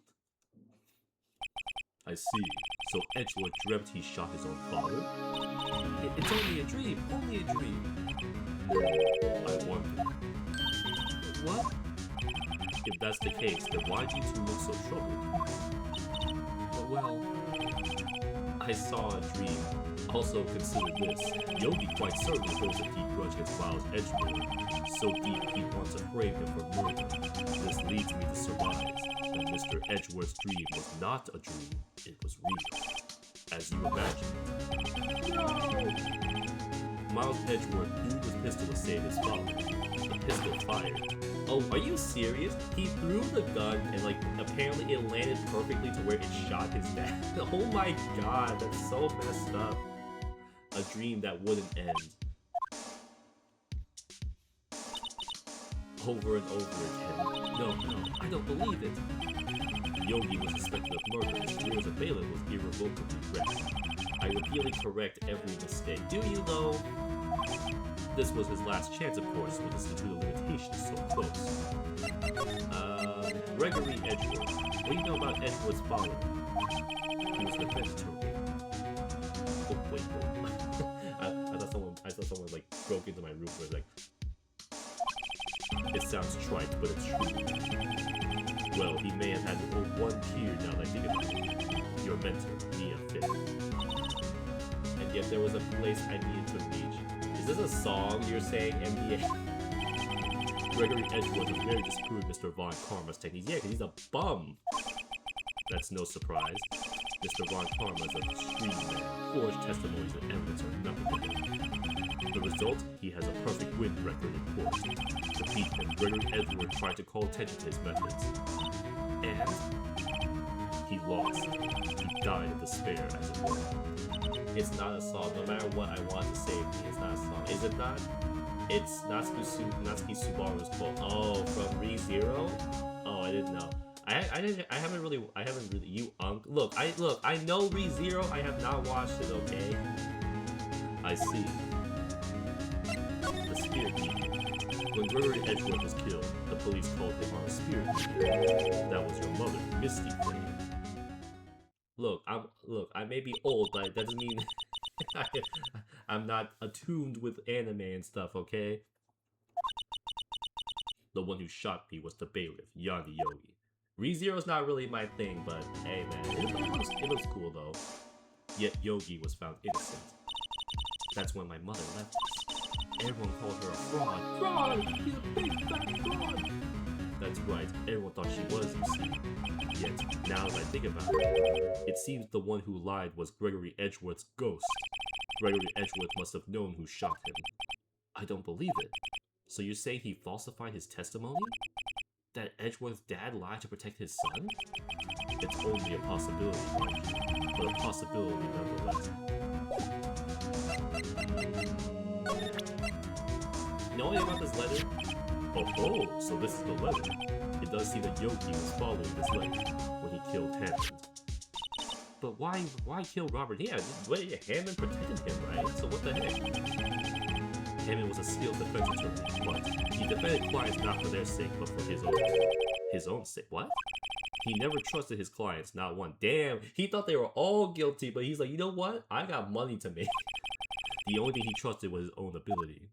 I see. So Edgelord dreamt he shot his own father? It's only a dream. Only a dream. I wonder. What? If that's the case, then why do you two look so troubled? Well, I saw a dream. Also consider this. Yogi quite certainly holds a deep grudge against Miles Edgelord. So deep he wants to frame him for murder. This leads me to surmise that Mr. Edgelord's dream was not a dream, it was real. As you imagined. No! Miles Edgelord threw the pistol to save his father. The pistol fired. Oh, are you serious? He threw the gun and apparently it landed perfectly to where it shot his dad. Oh my god, that's so messed up. A dream that wouldn't end. Over and over again. No, I don't believe it. Yogi was suspected of murder. His career as a bailiff was irrevocably wrecked. I repeatedly correct every mistake. Do you though? This was his last chance, of course, with the statute of limitations so close. Gregory Edgelord. What do you know about Edgelord's father? He was hereditary. Oh, wait. I thought someone broke into my room and was like, it sounds trite, but it's true. Well, he may have had to hold one tear now that I think about it. Your mentor, Mia Fit. And yet there was a place I needed to reach. Is this a song you're saying, NBA? Gregory Edgelord was very disapproved of Mr. Von Karma's techniques. Yeah, because he's a bum. That's no surprise. Mr. Von Karma is a street man. Forged testimonies and evidence are nothing. The result? He has a perfect win record in court. To beat him, Gregory Edgelord tried to call attention to his methods. And he lost. He died of despair, as it were. It's not a song. No matter what I want to say, it's not a song. Is it not? It's Natsuki Subaru's quote. Oh, from ReZero? Oh, I didn't know. I haven't really, you unk. Look, I know ReZero, I have not watched it, okay? I see. The spirit meeting. When Gregory Edgelord was killed, the police called him on a spirit meeting. That was your mother, Misty Flame. Look, I may be old, but that doesn't mean I'm not attuned with anime and stuff, okay? The one who shot me was the bailiff, Yanni Yogi. ReZero's not really my thing, but hey man, it looks cool though. Yet Yogi was found innocent. That's when my mother left us. Everyone called her a fraud. Fraud! She's a big fat fraud! That's right, everyone thought she was, you see. Yet, now that I think about it seems the one who lied was Gregory Edgeworth's ghost. Gregory Edgeworth must have known who shot him. I don't believe it. So you say he falsified his testimony? That Edgeworth's dad lied to protect his son? It's only a possibility, mind you, but a possibility nonetheless. You know anything about this letter? Oh, so this is the letter. It does seem that Yogi was following this letter when he killed Hammond. But why kill Robert? Yeah, Hammond protected him, right? So what the heck? Hammond was a skilled defense attorney, but he defended clients not for their sake, but for his own sake. What? He never trusted his clients, not one. Damn, he thought they were all guilty, but he's like, you know what? I got money to make. The only thing he trusted was his own ability.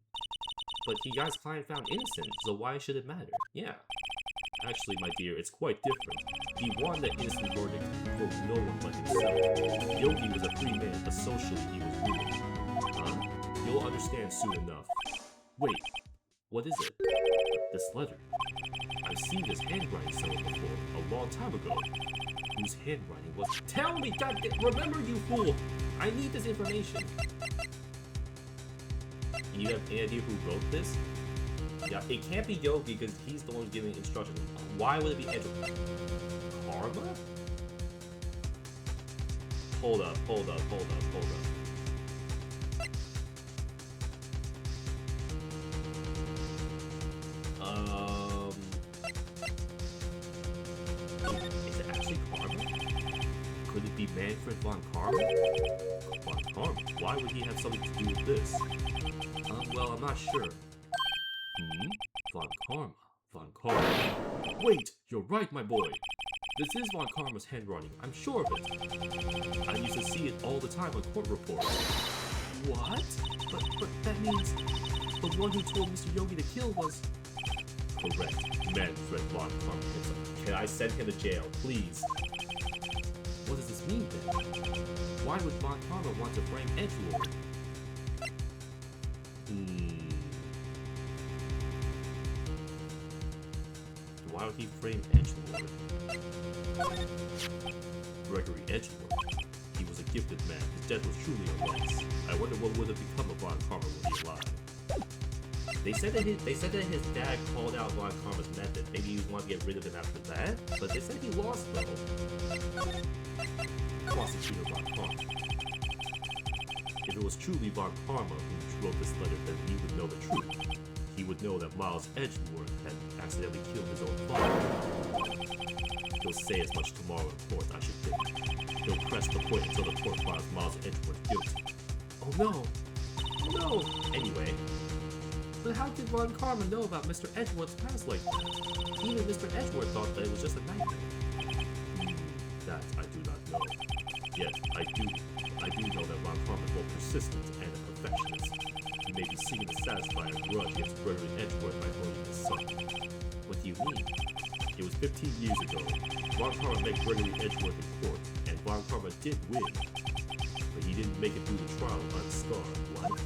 But he got his client found innocent, so why should it matter? Yeah. Actually, my dear, it's quite different. He wanted an innocent verdict for no one but himself. Yogi was a free man, but socially he was ruined. Huh? You'll understand soon enough. Wait, what is it? This letter. I've seen this handwriting somewhere before, a long time ago. Whose handwriting was— Tell me, goddamn! Remember, you fool! I need this information. You have any idea who wrote this? Yeah, it can't be Yogi because he's the one giving instructions. Why would it be Edgeworth? Karma? Hold up. Is it actually Karma? Could it be Manfred von Karma? Von Karma? Why would he have something to do with this? Well, I'm not sure. Von Karma. Wait, you're right, my boy. This is Von Karma's handwriting, I'm sure of it. I used to see it all the time on court reports. What? But that means the one who told Mr. Yogi to kill was— Correct, Manfred von Karma himself. Can I send him to jail, please? What does this mean then? Why would Von Karma want to frame Edgelord? Why would he frame Edgelord? Gregory Edgelord. He was a gifted man. His death was truly a loss. I wonder what would have become of Von Karma when he alive. They said that his dad called out Von Karma's method. Maybe he wanted to get rid of him after that, but they said he lost though. Prosecutor Von Karma. If it was truly Von Karma who wrote this letter, then he would know the truth. He would know that Miles Edgeworth had accidentally killed his own father. He'll say as much tomorrow in court, I should think. He'll press the point until the court finds Miles Edgeworth guilty. Oh no! Oh no! Anyway. But how did Von Karma know about Mr. Edgeworth's past like that? Even Mr. Edgeworth thought that it was just a nightmare. That I do not know. Yet, I do know that Von Karma is both persistent and a perfectionist. He may be seeking to satisfy a grudge against Gregory Edgeworth by holding his son. What do you mean? It was 15 years ago. Von Karma met Gregory Edgeworth in court, and Von Karma did win. But he didn't make it through the trial unscarred. What?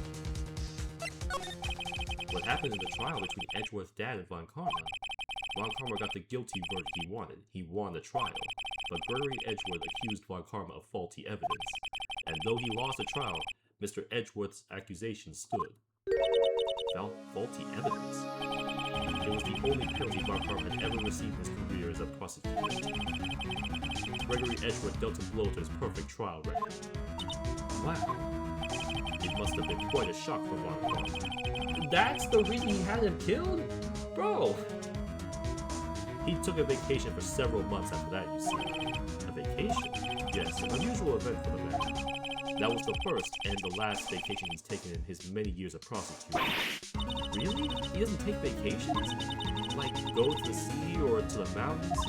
What happened in the trial between Edgeworth's dad and Von Karma? Von Karma got the guilty verdict he wanted. He won the trial. But Gregory Edgeworth accused Von Karma of faulty evidence. And though he lost the trial, Mr. Edgeworth's accusations stood. Faulty evidence? It was the only penalty Von Karma had ever received in his career as a prosecutor. Gregory Edgeworth dealt a blow to his perfect trial record. Wow. It must have been quite a shock for Von Karma. That's the reason he had him killed? Bro! He took a vacation for several months after that, you see. A vacation? Yes, an unusual event for the man. That was the first and the last vacation he's taken in his many years of prosecuting. Really? He doesn't take vacations? Like, go to the sea or to the mountains?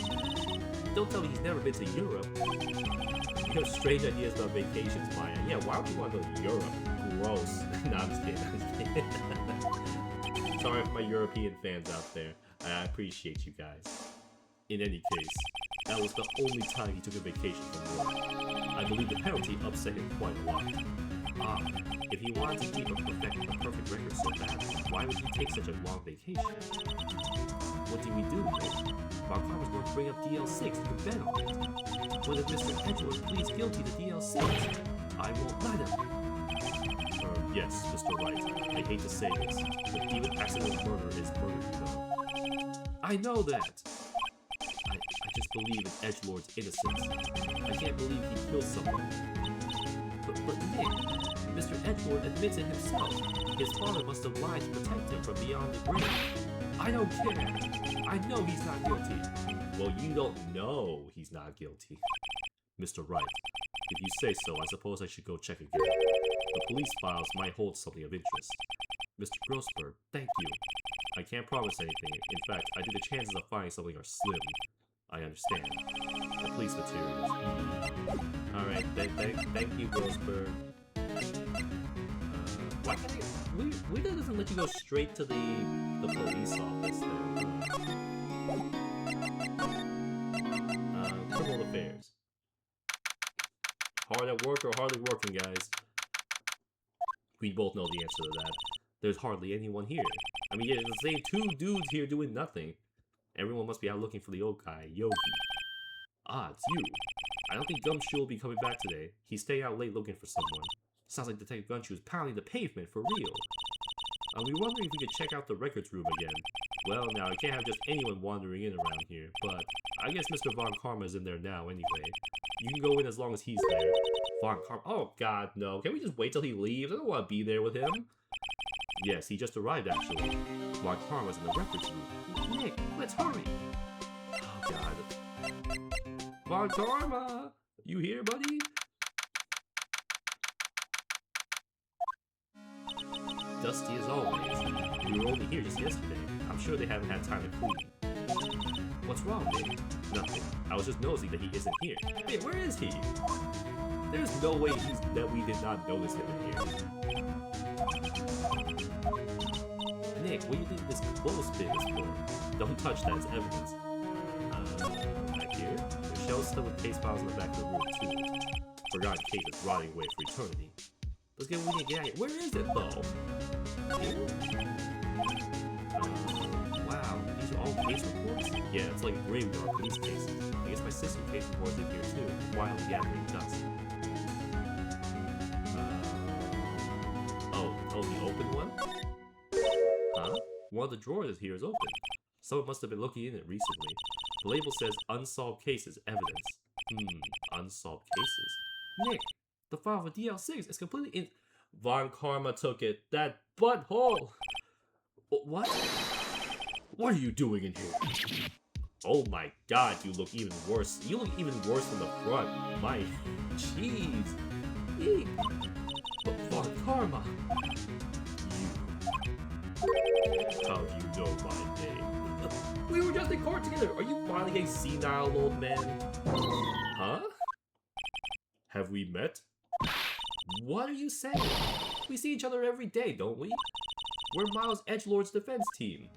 Don't tell me he's never been to Europe. You have strange ideas about vacations, Maya. Yeah, why would you want to go to Europe? Gross. No, I'm just kidding. Sorry for my European fans out there. I appreciate you guys. In any case, that was the only time he took a vacation from work. I believe the penalty upset him quite a lot. Ah, if he wanted to keep a perfect record so badly, why would he take such a long vacation? What do we do, Nick? Von Karma's going to bring up DL6 to bet on it. What if Mr. Edgeworth pleads guilty to DL6? I won't let him. Yes, Mr. Wright. I hate to say this, but even accidental murder is murder, you know. I know that! I just believe in Edgelord's innocence. I can't believe he killed someone. But Nick, Mr. Edgelord admits it himself. His father must have lied to protect him from beyond the grave. I don't care. I know he's not guilty. Well, you don't know he's not guilty. Mr. Wright, if you say so, I suppose I should go check again. The police files might hold something of interest. Mr. Grossberg, thank you. I can't promise anything. In fact, I think the chances of finding something are slim. I understand. The police materials. Alright, thank you, Grossberg. Why can't I... Wida doesn't let you go straight to the police office there. Criminal affairs. Hard at work or hardly working, guys? We both know the answer to that. There's hardly anyone here. I mean, yeah, the same two dudes here doing nothing. Everyone must be out looking for the old guy, Yogi. Ah, it's you. I don't think Gumshoe will be coming back today. He's staying out late looking for someone. Sounds like Detective Gumshoe is pounding the pavement for real. We were wondering if we could check out the records room again. Well, now, I can't have just anyone wandering in around here, but I guess Mr. Von Karma is in there now anyway. You can go in as long as he's there. Von Karma... Oh, God, no. Can we just wait till he leaves? I don't want to be there with him. Yes, he just arrived, actually. Von Karma's in the records room. Nick, let's hurry. Oh, God. Von Karma! You here, buddy? Dusty as always. We were only here just yesterday. I'm sure they haven't had time to clean. What's wrong, Nick? Nothing. I was just noticing that he isn't here. Wait, where is he? There's no way that we did not notice him in here. Nick, what do you think this clothespin is for? Don't touch that, it's evidence. Back here? There's shelves still with case files in the back of the room, too. Forgotten case is rotting away for eternity. Let's get what we need to get out of here. Where is it, though? Here? Wow, these are all case reports? Yeah, it's like a graveyard police cases. I guess my sister case reports in here, too. Wildly gathering dust. Oh, the open one? Huh? One of the drawers here is open. Someone must have been looking in it recently. The label says unsolved cases evidence. Unsolved cases. Nick, the file for DL6 is completely in... Von Karma took it. That butthole! What? What are you doing in here? Oh my God, you look even worse. You look even worse from the front. My... Jeez. Eek. But Von Karma... How do you know my name? We were just in court together. Are you finally a senile old man? Huh? Have we met? What are you saying? We see each other every day, don't we? We're Miles Edgelord's defense team.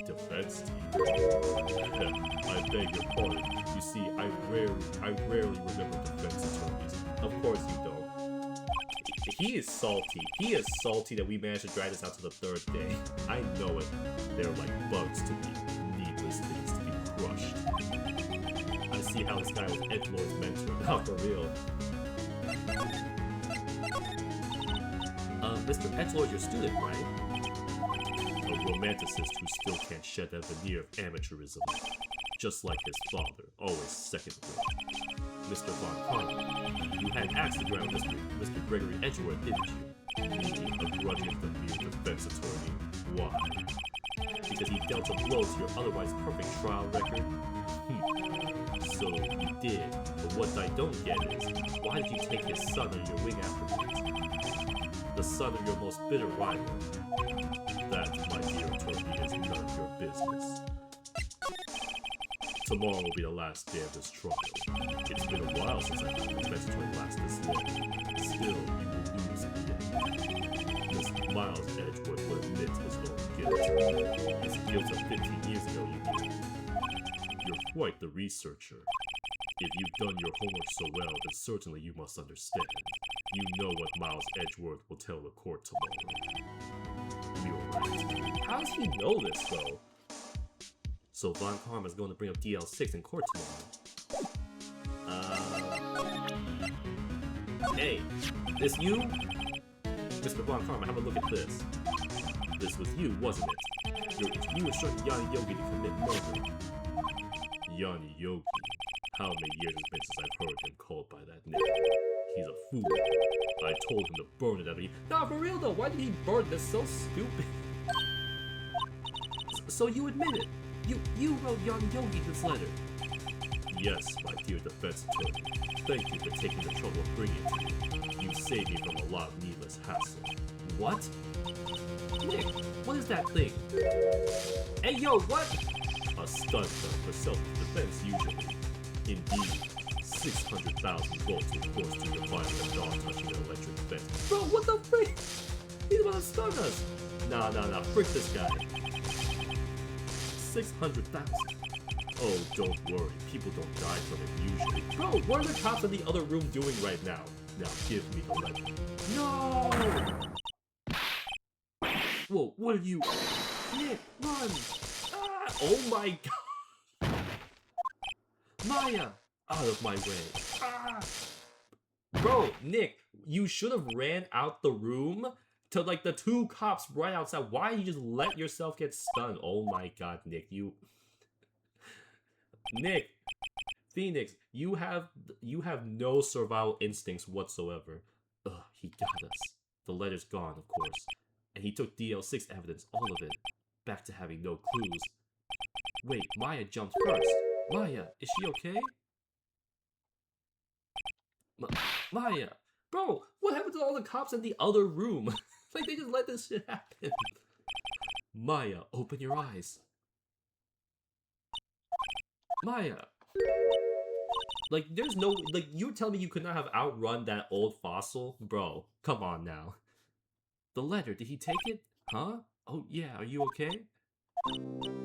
Defense team? I beg your pardon. You see, I rarely remember defense attorneys. Of course you don't. He is salty. He is salty that we managed to drag this out to the third day. I know it. They're like bugs to me. Needless things to be crushed. I see how this guy was Edgelord's mentor. Not for real. Mr. Edgelord, your student, right? A romanticist who still can't shed that veneer of amateurism. Just like his father, always second rate. Mr. Von Karma, you had axe to grind with Mr. Gregory Edgeworth, didn't you? Me, a grudging veneer defense attorney. Why? Because he dealt a blow to your otherwise perfect trial record? So you did, but what I don't get is, why did you take his son under your wing afterwards? The son of your most bitter rival. That, my dear attorney, is none of your business. Tomorrow will be the last day of this trial. It's been a while since I've been defense attorney last this long. Still, you will lose in the end. Miss Miles Edgeworth will admit his own guilt. His guilt of 15 years ago, you mean. You're quite the researcher. If you've done your homework so well, then certainly you must understand. You know what Miles Edgeworth will tell the court tomorrow. You're right. How does he know this, though? So Von Karma's going to bring up DL6 in court tomorrow. Hey, this you? Mr. Von Karma, have a look at this. This was you, wasn't it? You instructed Yanni Yogi to commit murder. Yanni Yogi. How many years has been since I've heard him called by that name? He's a fool. I told him to burn it out of you. Nah, for real though, why did he burn this? So stupid. So you admit it. You wrote Yanni Yogi this letter. Yes, my dear defense attorney. Thank you for taking the trouble of bringing it to me. You saved me from a lot of needless hassle. What? Nick, what is that thing? Hey yo, what? A stun gun for self-defense usually. Indeed, 600,000 volts will force to your body when dog touching an electric fence. Bro, what the frick? He's about to stun us. Nah, frick this guy. 600,000. Oh, don't worry, people don't die from it usually. Bro, what are the cops in the other room doing right now? Now give me the letter. No! Whoa, what are you? Nick, run! Ah! Oh my god! Maya! Out of my way. Ah! Bro, Nick, you should have ran out the room to like the two cops right outside. Why you just let yourself get stunned? Oh my god, Nick, you... Nick, Phoenix, you have no survival instincts whatsoever. Ugh, he got us. The letter's gone, of course. And he took DL6 evidence, all of it. Back to having no clues. Wait, Maya jumped first. Maya, is she okay? Maya! Bro, what happened to all the cops in the other room? Like, they just let this shit happen. Maya, open your eyes. Maya! Like, there's no... Like, you tell me you could not have outrun that old fossil? Bro, come on now. The letter, did he take it? Huh? Oh, yeah, are you okay?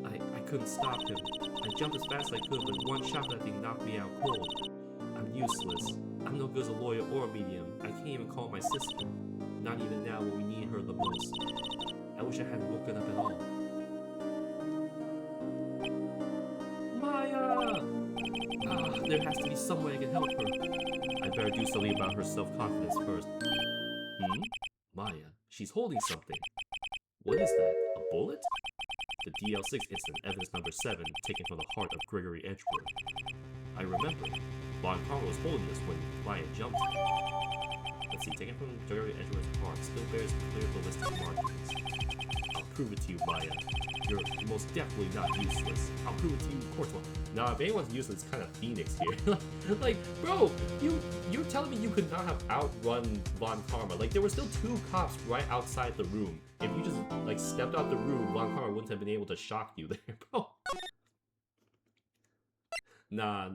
I couldn't stop him. I jumped as fast as I could, but one shot that thing knocked me out cold. I'm useless. I'm no good as a lawyer or a medium. I can't even call my sister. Not even now when we need her the most. I wish I hadn't woken up at all. Maya! There has to be some way I can help her. I better do something about her self-confidence first. Maya, she's holding something. What is that? A bullet? The DL6 incident, evidence number 7, taken from the heart of Gregory Edgeworth. I remember. Von Karma was holding this when Maya jumped. Let's see, taken from Gregory Edgeworth's heart, still bears clear ballistic markings. I'll prove it to you, Maya. You're most definitely not useless. I'll prove it to you in court. Nah, if anyone's useless, it's kind of Phoenix here. Like, bro, you're telling me you could not have outrun Von Karma. Like, there were still two cops right outside the room. If you just, like, stepped out the room, Von Karma wouldn't have been able to shock you there, bro. Nah,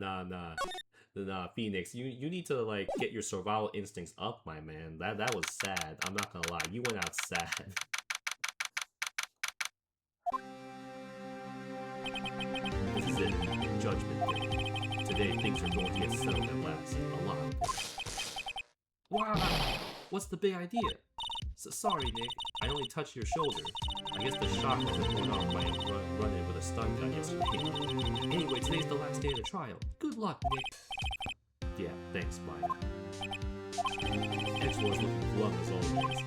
Phoenix, you need to, like, get your survival instincts up, my man. That was sad. I'm not gonna lie. You went out sad. This is it. Judgment Day. Today, things are going to get settled at last. A lot of things. Wow! What's the big idea? Sorry, Nick. I only touched your shoulder. I guess the shock wasn't going off by running with a stun gun yesterday. Anyway, today's the last day of the trial. Good luck, Nick. Yeah, thanks, Maya. Edgeworth's looking glum as always.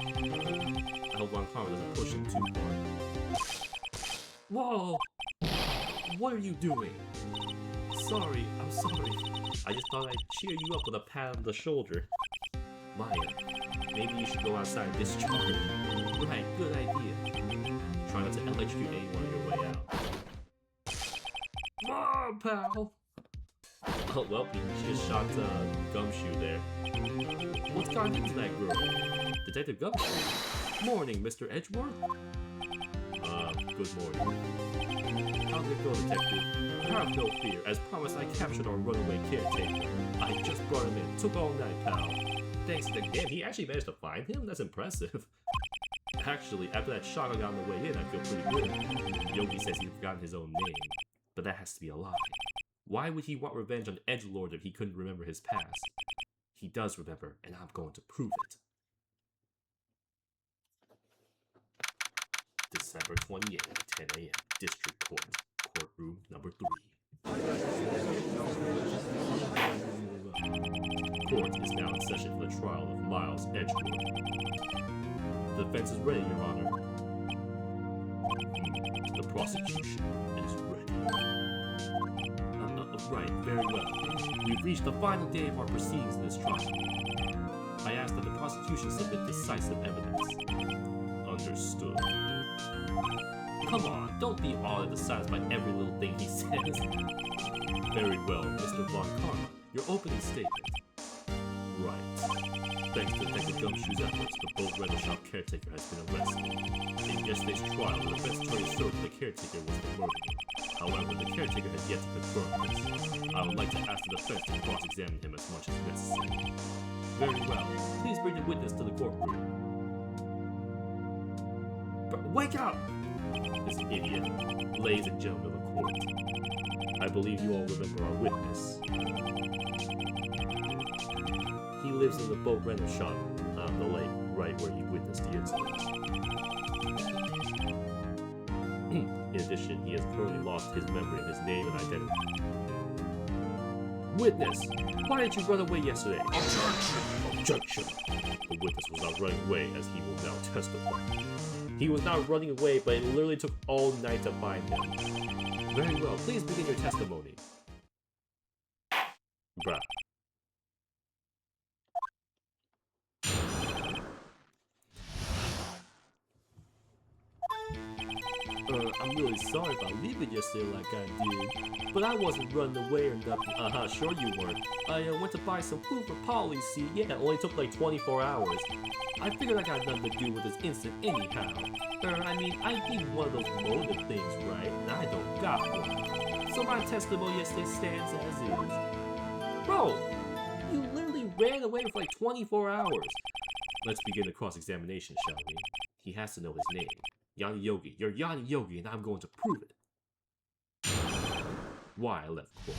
I hope Von Karma doesn't push him too hard. Whoa! What are you doing? Sorry, I'm sorry. I just thought I'd cheer you up with a pat on the shoulder. Maya, maybe you should go outside and discharge. Right, good idea. Try not to electrocute anyone on your way out. Come on, pal! Oh, well, she just shot Gumshoe there. What's gotten into that girl? Detective Gumshoe? Morning, Mr. Edgeworth? Good morning. How's it go, Detective? Have no fear. As promised, I captured our runaway caretaker. I just brought him in. Took all night, pal. Thanks to the game, he actually managed to find him? That's impressive. Actually, after that shot I got on the way in, I feel pretty good. Yogi says he's forgotten his own name. But that has to be a lie. Why would he want revenge on Edgelord if he couldn't remember his past? He does remember, and I'm going to prove it. December 28th, 10 a.m., District Court, Courtroom number 3. Court is now in session for the trial of Miles Edgeworth. The defense is ready, Your Honor. The prosecution is ready. Right, very well. We've reached the final day of our proceedings in this trial. I ask that the prosecution submit decisive evidence. Understood. Come on, don't be awed and decided by every little thing he says. Very well, Mr. Von Karma. Your opening statement. Right. Thanks to Detective Gumshoe's efforts, the boat rental shop caretaker has been arrested. In yesterday's trial, the defense attorney showed that the caretaker was the murderer. However, the caretaker has yet to confirm this. I would like to ask the defense to cross-examine him as much as necessary. Very well. Please bring the witness to the courtroom. Wake up! This idiot. Ladies and gentlemen of the court. I believe you all remember our witness. He lives in the boat rental shop on the lake, right where you witnessed the incident. In addition, he has currently lost his memory of his name and identity. Witness! Why did you run away yesterday? Objection! The witness was not running away, as he will now testify. He was not running away, but it literally took all night to find him. Very well, please begin your testimony. Bruh. I'm really sorry about leaving yesterday like I did, but I wasn't running away or nothing. Sure you weren't. I went to buy some food for Polly, see? Yeah, it only took like 24 hours. I figured I got nothing to do with this incident anyhow. I mean, I need one of those motive things, right? And I don't got one. So my testimony yesterday stands as is. Bro, you literally ran away for like 24 hours. Let's begin the cross-examination, shall we? He has to know his name. Yanni Yogi. You're Yanni Yogi, and I'm going to prove it. Why I left court.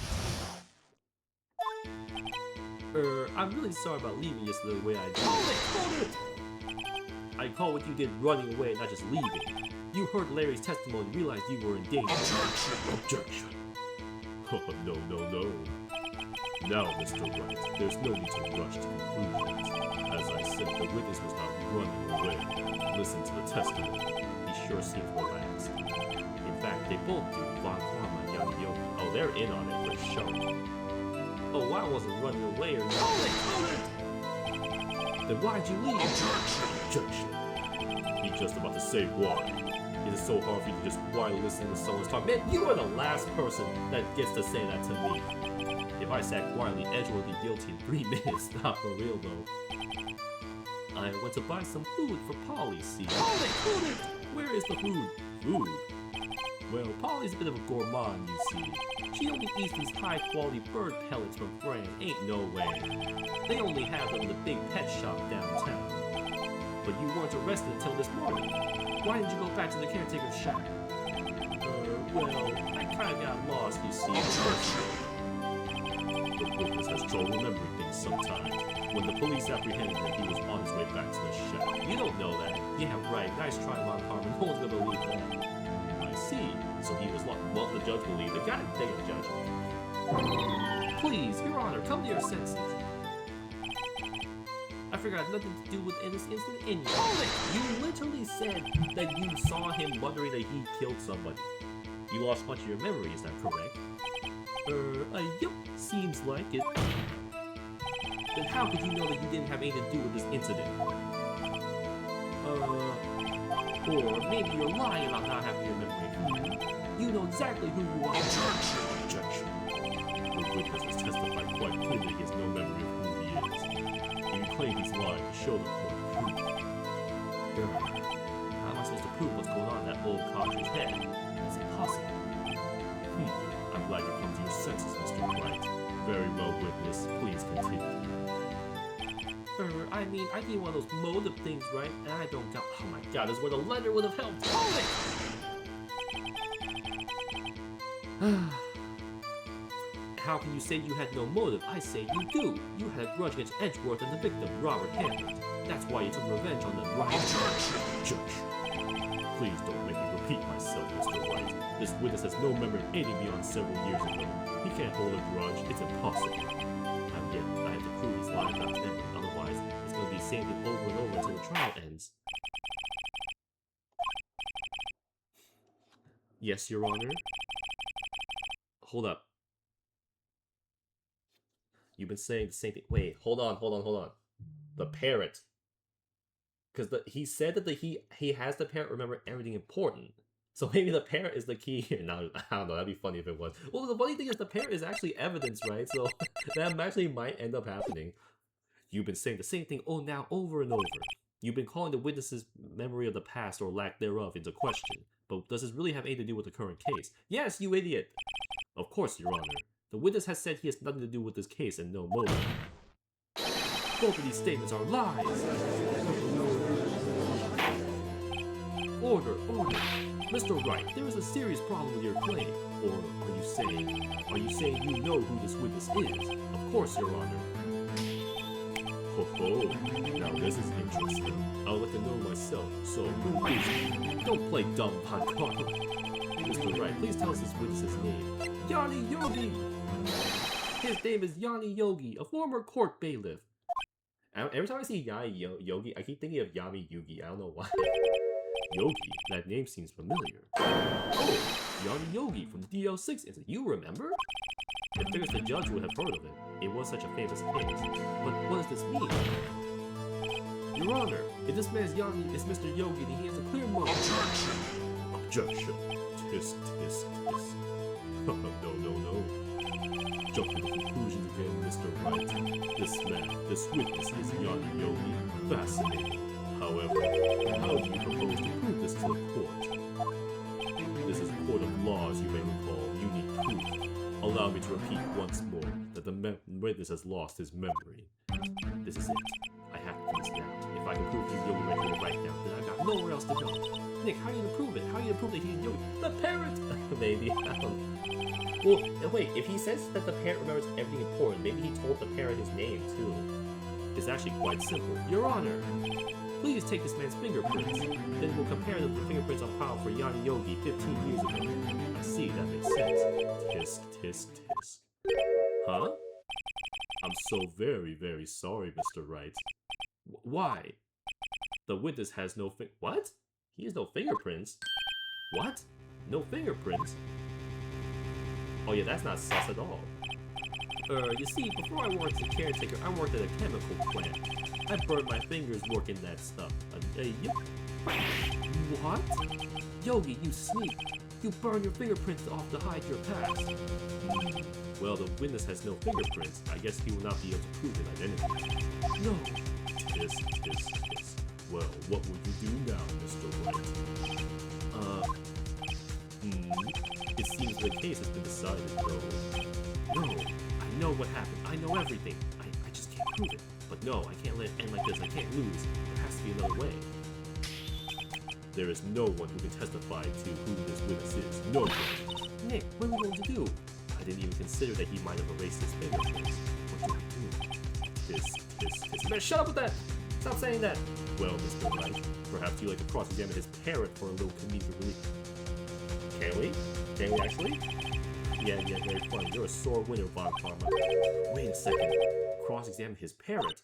I'm really sorry about leaving yesterday the way I did. Hold it! I call what you did running away, not just leaving. You heard Larry's testimony and realized you were in danger. Objection! Oh, no. Now, Mr. Wright, there's no need to rush to conclusions. As I said, the witness was not running away. Listen to the testimony. He sure seems relaxed. In fact, they both do. Von Karma and Yanni Yogi. Oh, they're in on it for sure. Oh, I wasn't running away or nothing. Hold it! Then why'd you leave? Objection. He's just about to say why. It is so hard for you to just quietly listen to someone's talk. Man, you are the last person that gets to say that to me. If I sat quietly, Edgeworth would be guilty in 3 minutes. Not for real, though. I went to buy some food for Polly, see? Hold it! Where is the food? Food? Well, Polly's a bit of a gourmand, you see. She only eats these high-quality bird pellets from France. Ain't no way. They only have them in the big pet shop downtown. But you weren't arrested until this morning. Why didn't you go back to the caretaker's shop? Well, I kinda got lost, you see. The witness has trouble remembering things sometimes. When the police apprehended him, he was on his way back to the shop. You don't know that. Yeah, right. Nice try, Von Karma. No one's gonna believe that. I see. So he was lost. Well, the judge believed it. Gotta take a judgment. Please, Your Honor, come to your senses. I forgot nothing to do with this incident anyway. You literally said that you saw him wondering that he killed somebody. You lost much of your memory, is that correct? Yep, seems like it. Then how could you know that you didn't have anything to do with this incident? Or maybe you're lying about not having your memory. You know exactly who you are. Objection. The witness has testified quite clearly he has no memory of who he is. If you claim he's lying, show the court proof. How am I supposed to prove what's going on in that old codger's head? It's impossible. I'm glad you come to your senses, Mr. Wright. Very well, witness. Please continue. I mean, I need one of those motive things, right? And I don't got. Oh my god, this is where the letter would have helped. Hold it! how can you say you had no motive? I say you do. You had a grudge against Edgeworth and the victim, Robert Hammond. That's why you took revenge on the Wright. Judge, please don't make me repeat myself, Mr. Wright. This witness has no memory of anything beyond several years ago. He can't hold a grudge. It's impossible. I have to prove he's lying about his memory. Otherwise, it's going to be the same thing over and over until the trial ends. Yes, Your Honor. Hold up. You've been saying the same thing. Wait, hold on. The parent. Because he said that he has the parent remember everything important. So maybe the parent is the key here. Now, I don't know, that'd be funny if it was. Well, the funny thing is the parent is actually evidence, right? So that actually might end up happening. You've been saying the same thing now over and over. You've been calling the witness's memory of the past or lack thereof into question. But does this really have anything to do with the current case? Yes, you idiot! Of course, Your Honor. The witness has said he has nothing to do with this case and no motive. Both of these statements are lies! Order! Mr. Wright, there is a serious problem with your claim. Or are you saying you know who this witness is? Of course, Your Honor. Ho, now this is interesting. I'll let them know myself, so who is he? Don't play dumb, Von Karma. Mr. Wright, please tell us this witness's name. Yanni Yogi! His name is Yanni Yogi, a former court bailiff. Every time I see Yanni Yogi, I keep thinking of Yami Yugi. I don't know why. Yogi? That name seems familiar. Oh, Yanni Yogi from the DL6 incident. You remember? It figures the judge would have heard of it. It was such a famous case. But what does this mean? Your Honor, if this man's Yanni is Mr. Yogi, then he has a clear motive. Objection. Tisk. No. Jump to the conclusions again, Mr. Wright. This witness is Yanni Yogi. Fascinating. However, how do you propose to prove this to the court? This is a court of laws, you may recall. You need proof. Allow me to repeat once more that the witness has lost his memory. This is it. I have to do this now. If I can prove he's Yogi right now, then I've got nowhere else to go. Nick, how are you gonna prove it? How are you gonna prove that he's Yogi? The parent! Maybe. Well, wait, if he says that the parent remembers everything important, maybe he told the parent his name, too. It's actually quite simple. Your Honor, please take this man's fingerprints. Then we'll compare them to the fingerprints on file for Yanni Yogi 15 years ago. I see, that makes sense. Tisk. Huh? I'm so very, very sorry, Mr. Wright. Why? The witness has no What? He has no fingerprints? What? No fingerprints? Oh yeah, that's not sus at all. You see, before I worked as a caretaker, I worked at a chemical plant. I burned my fingers working that stuff. What? Yogi, you sneak. You burn your fingerprints off to hide your past. Well, the witness has no fingerprints. I guess he will not be able to prove an identity. No. Tisk. Well, what will you do now, Mr. Wright? It seems the case has been decided, though. No, I know what happened. I know everything. I just can't prove it. But no, I can't let it end like this. I can't lose. There has to be another way. There is no one who can testify to who this witness is. No one. Nick, what are we going to do? I didn't even consider that he might have erased his fingerprints. What do I do? Tisk. Man, shut up with that! Stop saying that! Well, Mr. Wright, perhaps you'd like to cross-examine his parent for a little comedic relief. Can we? Can we actually? Yeah, very funny. You're a sore winner, Von Karma. Wait a second. Cross-examine his parent?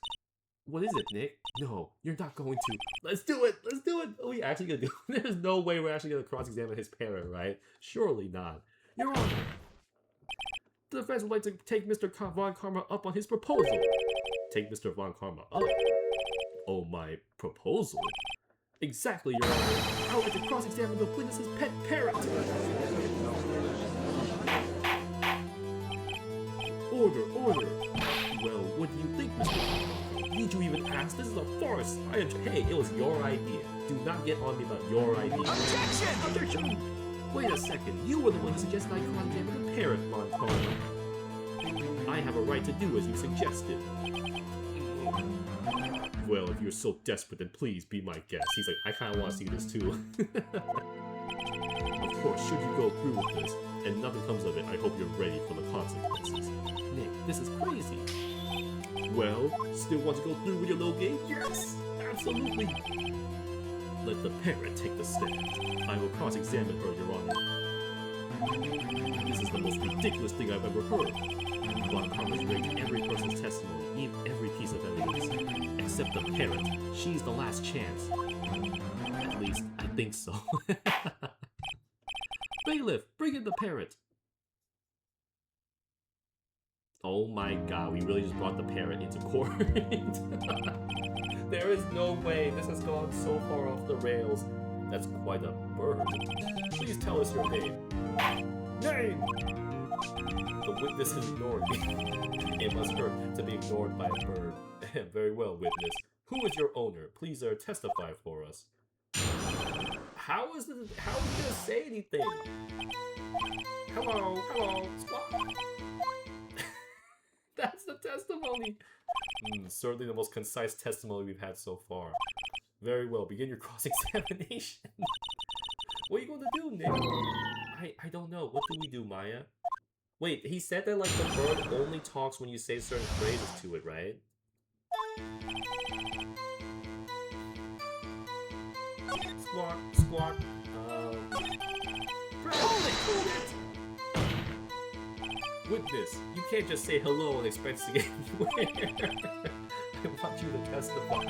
What is it, Nick? No, you're not going to. Let's do it! Are we actually gonna do it? There's no way we're actually gonna cross-examine his parent, right? Surely not. Your Honor, the defense would like to take Mr. Von Karma up on his proposal. Take Mr. Von Karma up? Oh, my proposal? Exactly, Your Honor. I would like to cross-examine the witness's pet parrot. Order. Well, what do you think, Mr. Karma? Need you even ask? This is a farce. Hey, it was your idea. Do not get on me about your idea. Objection! Wait a second. You were the one who suggested I cross-examine the parrot, Von Karma. I have a right to do as you suggested. Well, if you're so desperate, then please be my guest. He's like, I kind of want to see this too. Of course, should you go through with this and nothing comes of it, I hope you're ready for the consequences. Nick, this is crazy. Well, still want to go through with your little game? Yes, absolutely. Let the parrot take the stand. I will cross-examine her, Your Honor. This is the most ridiculous thing I've ever heard. One Congress breaking every person's testimony, even every piece of evidence, except the parrot. She's the last chance. At least, I think so. Bailiff, bring in the parrot. Oh my god, we really just brought the parrot into court. There is no way. This has gone so far off the rails. That's quite a bird. Please tell us your name. Name! The witness is ignoring me. It must hurt to be ignored by a bird. Very well, witness. Who is your owner? Please testify for us. How is he gonna say anything? Hello, squawk. That's the testimony. Certainly the most concise testimony we've had so far. Very well, begin your cross-examination. What are you going to do, Nick? I don't know. What do we do, Maya? Wait, he said that like the bird only talks when you say certain phrases to it, right? Squawk, squawk. Hold it! Witness, you can't just say hello and expect to get anywhere. I want you to testify.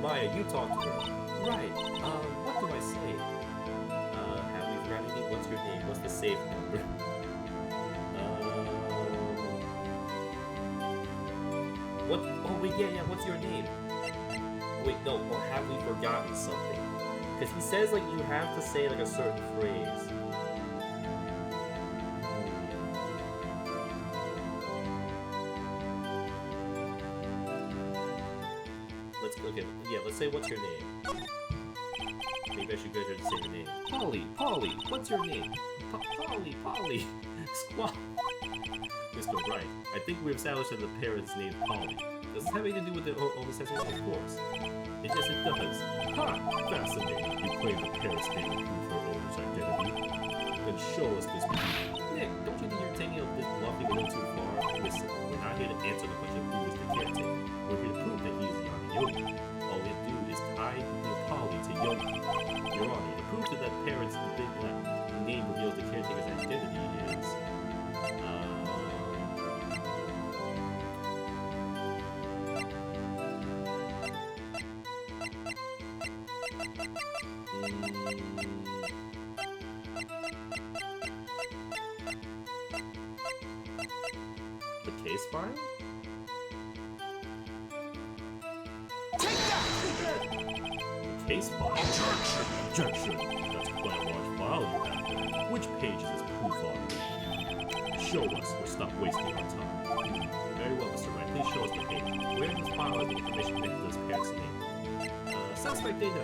Maya, you talk to her. Right, what do I say? Have we forgotten anything? What's your name? What's the safe number? What? Oh, wait, yeah, what's your name? Wait, no, or have we forgotten something? Because he says, like, you have to say, like, a certain phrase. Let's say, what's your name? Maybe I should go there to say your name. Polly, what's your name? Polly. Squawk. Mr. Wright, I think we've established that the parrot's name Polly. Does this have anything to do with the homosexual? Of course. It does. Ha! Fascinating. You claim the parrot's name to prove her owner's identity. Then show us this proof. Nick, don't you think you're taking this bluffing a little too far? Listen, we're not here to answer the question of who is the caretaker. We're here to prove that he is the yogi. All we do is tie Polly to yogi. Your Honor, the proof that parrot's name reveals the caretaker's identity is... the case file? Case file? Objection! That's quite a large file you have there. Which page is this proof on? Show us, or stop wasting our time. Very well, Mr. Wright. Please show us the page. Where in this file is the information connected to this parent's name? Suspect data.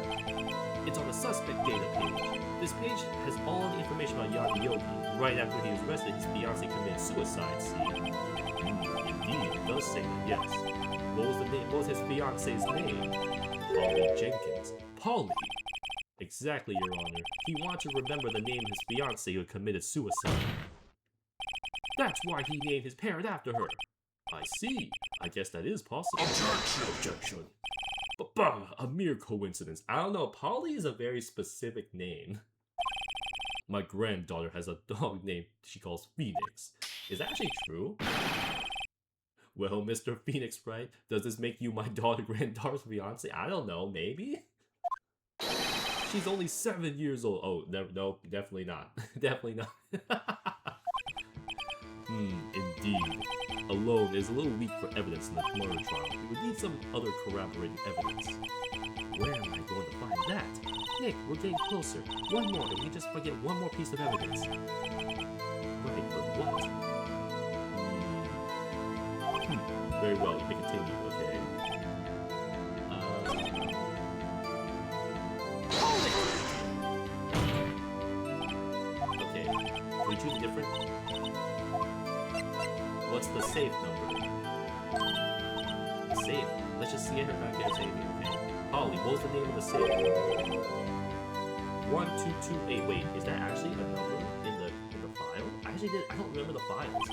It's on the suspect data page. This page has all the information about Yagi Yogi. Right after he was arrested, his fiancée committed suicide, see? Indeed, it does say that, yes. What was the name? What was his fiancée's name? Polly Jenkins. Polly? Exactly, Your Honor. He wanted to remember the name of his fiancée who had committed suicide. That's why he named his parent after her. I see. I guess that is possible. Objection. Bah, a mere coincidence. I don't know. Polly is a very specific name. My granddaughter has a dog named she calls Phoenix. Is that actually true? Well, Mr. Phoenix, right? Does this make you my granddaughter's fiance? I don't know. Maybe? She's only 7 years old. Oh, no, definitely not. Definitely not. Indeed. Alone is a little weak for evidence in the murder trial. We would need some other corroborating evidence. Where am I going to find that? Nick, we're getting closer. One more, and we just forget one more piece of evidence. Right, but what? Very well, you can continue, okay? Okay, can we choose different? What's the safe number? The safe? Let's just get her back there and say anything, okay? Polly, what was the name of the safe? 1228. Wait, is that actually a number in the file? I don't remember the files.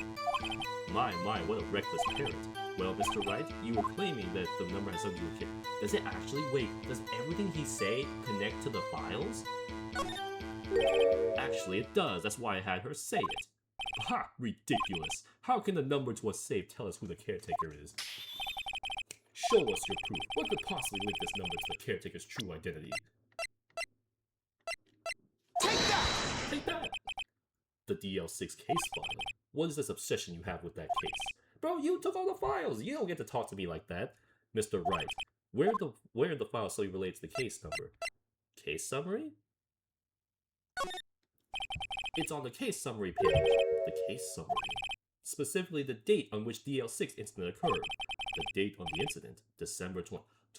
My, what a reckless parent. Well, Mr. Wright, you were claiming that the number has something to do with it. Does it actually? Wait, does everything he say connect to the files? Actually, it does. That's why I had her say it. Ha! Ridiculous. How can the number to a safe tell us who the caretaker is? Show us your proof. What could possibly link this number to the caretaker's true identity? Take that! The DL6 case file. What is this obsession you have with that case? Bro, you took all the files! You don't get to talk to me like that. Mr. Wright, where are the files so you relate to the case number? Case summary? It's on the case summary page. The case summary. Specifically the date on which DL6 incident occurred. The date on the incident, December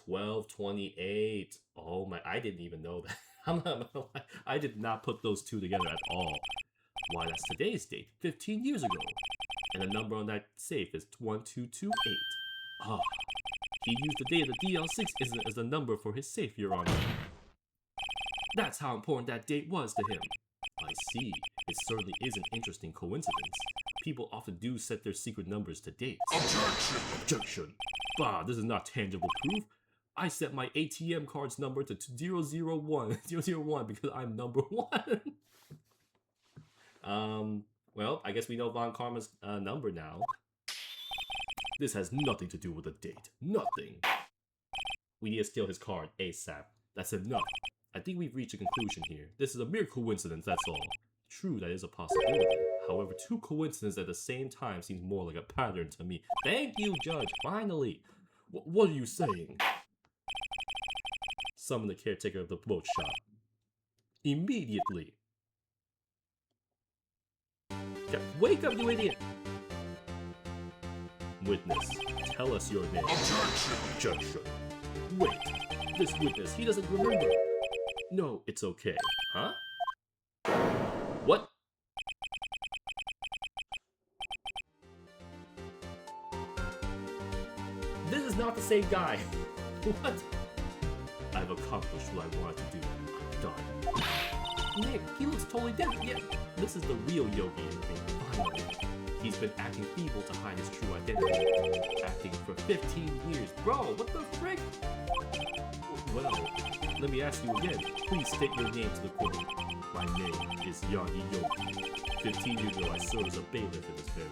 12/28. Oh my, I didn't even know that. I'm not gonna lie. I did not put those two together at all. Why, that's today's date, 15 years ago. And the number on that safe is 1228. Ah, he used the date of the DL6 incident as the number for his safe, Your Honor. That's how important that date was to him. I see. It certainly is an interesting coincidence. People often do set their secret numbers to dates. Objection! Bah, this is not tangible proof. I set my ATM card's number to 001 because I'm number 1. Well, I guess we know Von Karma's number now. This has nothing to do with the date. Nothing. We need to steal his card ASAP. That's enough. I think we've reached a conclusion here. This is a mere coincidence, that's all. True, that is a possibility. However, two coincidences at the same time seems more like a pattern to me. Thank you, Judge, finally! What are you saying? Summon the caretaker of the boat shop. Immediately! Wake up, you idiot! Witness, tell us your name. Objection! Wait, this witness, he doesn't remember. No, it's okay. Huh? What? This is not the same guy. What? I've accomplished what I wanted to do. I'm done. Nick, he looks totally different. Yeah, this is the real Yogi in me, finally. He's been acting feeble to hide his true identity. Acting for 15 years. Bro, what the frick? Well, let me ask you again. Please state your name to the court. My name is Yangi Yogi. 15 years ago, I served as a bailiff in this very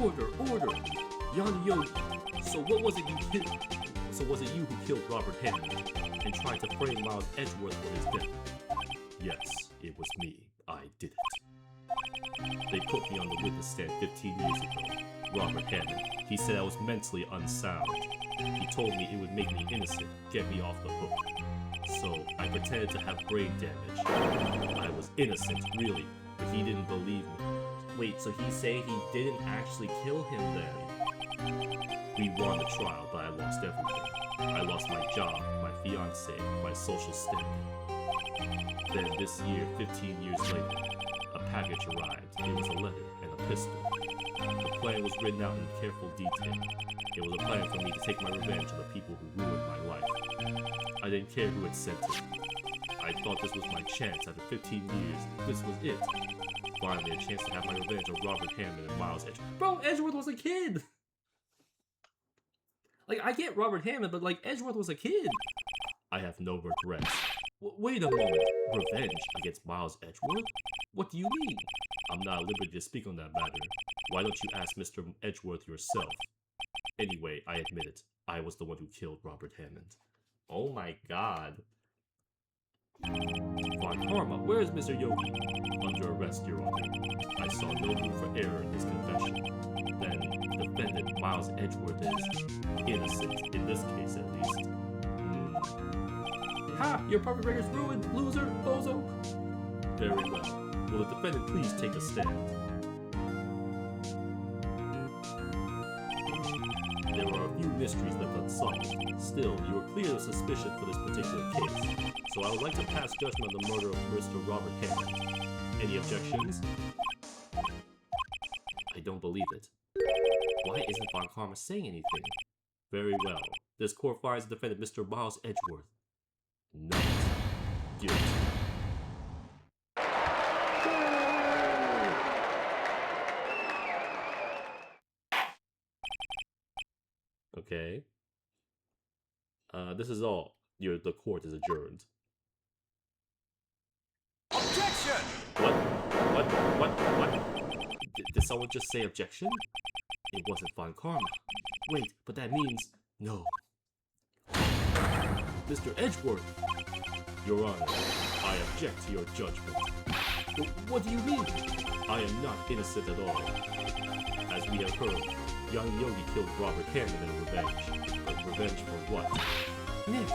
Order! Yangi Yogi. So what was it you killed? So was it you who killed Robert Hammond and tried to frame Miles Edgeworth for his death? Yes, it was me. I did it. They put me on the witness stand 15 years ago. Robert Hammond. He said I was mentally unsound. He told me it would make me innocent, get me off the hook. So I pretended to have brain damage. I was innocent, really, but he didn't believe me. Wait, so he say he didn't actually kill him then? We won the trial, but I lost everything. I lost my job, my fiancé, my social standing. Then this year, 15 years later, a package arrived. It was a letter and a pistol. The plan was written out in careful detail. It was a plan for me to take my revenge on the people who ruined my life. I didn't care who had sent it. I thought this was my chance after 15 years. This was it. Finally, a chance to have my revenge on Robert Hammond and Miles Edgeworth. Bro, Edgeworth was a kid! Like, I get Robert Hammond, but like, Edgeworth was a kid! I have no regrets. Wait a moment. Revenge against Miles Edgeworth? What do you mean? I'm not at liberty to speak on that matter. Why don't you ask Mr. Edgeworth yourself? Anyway, I admit it. I was the one who killed Robert Hammond. Oh my god. Von Karma, where is Mr. Yogi? Under arrest, Your Honor. I saw no room for error in his confession. Then, defendant Miles Edgeworth is innocent, in this case at least. Ha! Your public record's ruined, loser, bozo! Very well. Will the defendant please take a stand? There are a few mysteries left unsolved. Still, you are clear of suspicion for this particular case, so I would like to pass judgment on the murder of Mr. Robert Hammond. Any objections? I don't believe it. Why isn't Von Karma saying anything? Very well. This court finds the defendant Mr. Miles Edgeworth not guilty. Okay. This is all. The court is adjourned. Objection! What? Did someone just say objection? It wasn't fine karma. Wait, but that means no. Mr. Edgeworth! Your Honor, I object to your judgment. What do you mean? I am not innocent at all. As we have heard, young Yogi killed Robert Hammond in revenge. But revenge for what? Nick,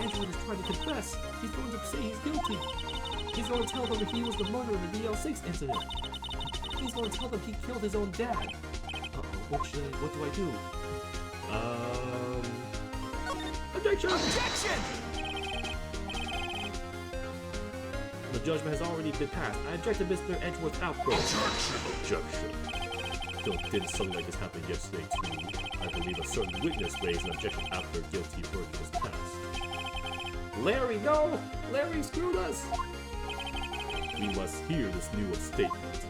Edgeworth is trying to confess. He's going to say he's guilty. He's going to tell them that he was the murderer in the DL6 incident. He's going to tell them he killed his own dad. Uh-oh, what do I do? Objection! Objection! The judgment has already been passed. I object to Mr. Edgeworth's outburst. Objection! Didn't something like this happen yesterday too? I believe a certain witness raised an objection after a guilty verdict was passed. Larry, no! Larry screwed us! We must hear this new statement.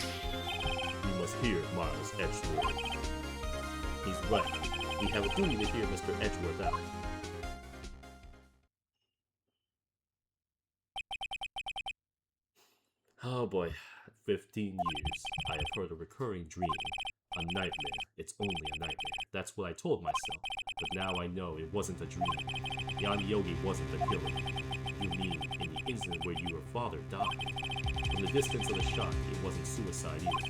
We must hear Miles Edgeworth. He's right. We have a duty to hear Mr. Edgeworth out. Oh boy, 15 years. I have heard a recurring dream. A nightmare. It's only a nightmare. That's what I told myself. But now I know it wasn't a dream. Yanni Yogi wasn't the killer. You mean in the incident where your father died? From the distance of the shot, it wasn't suicide either.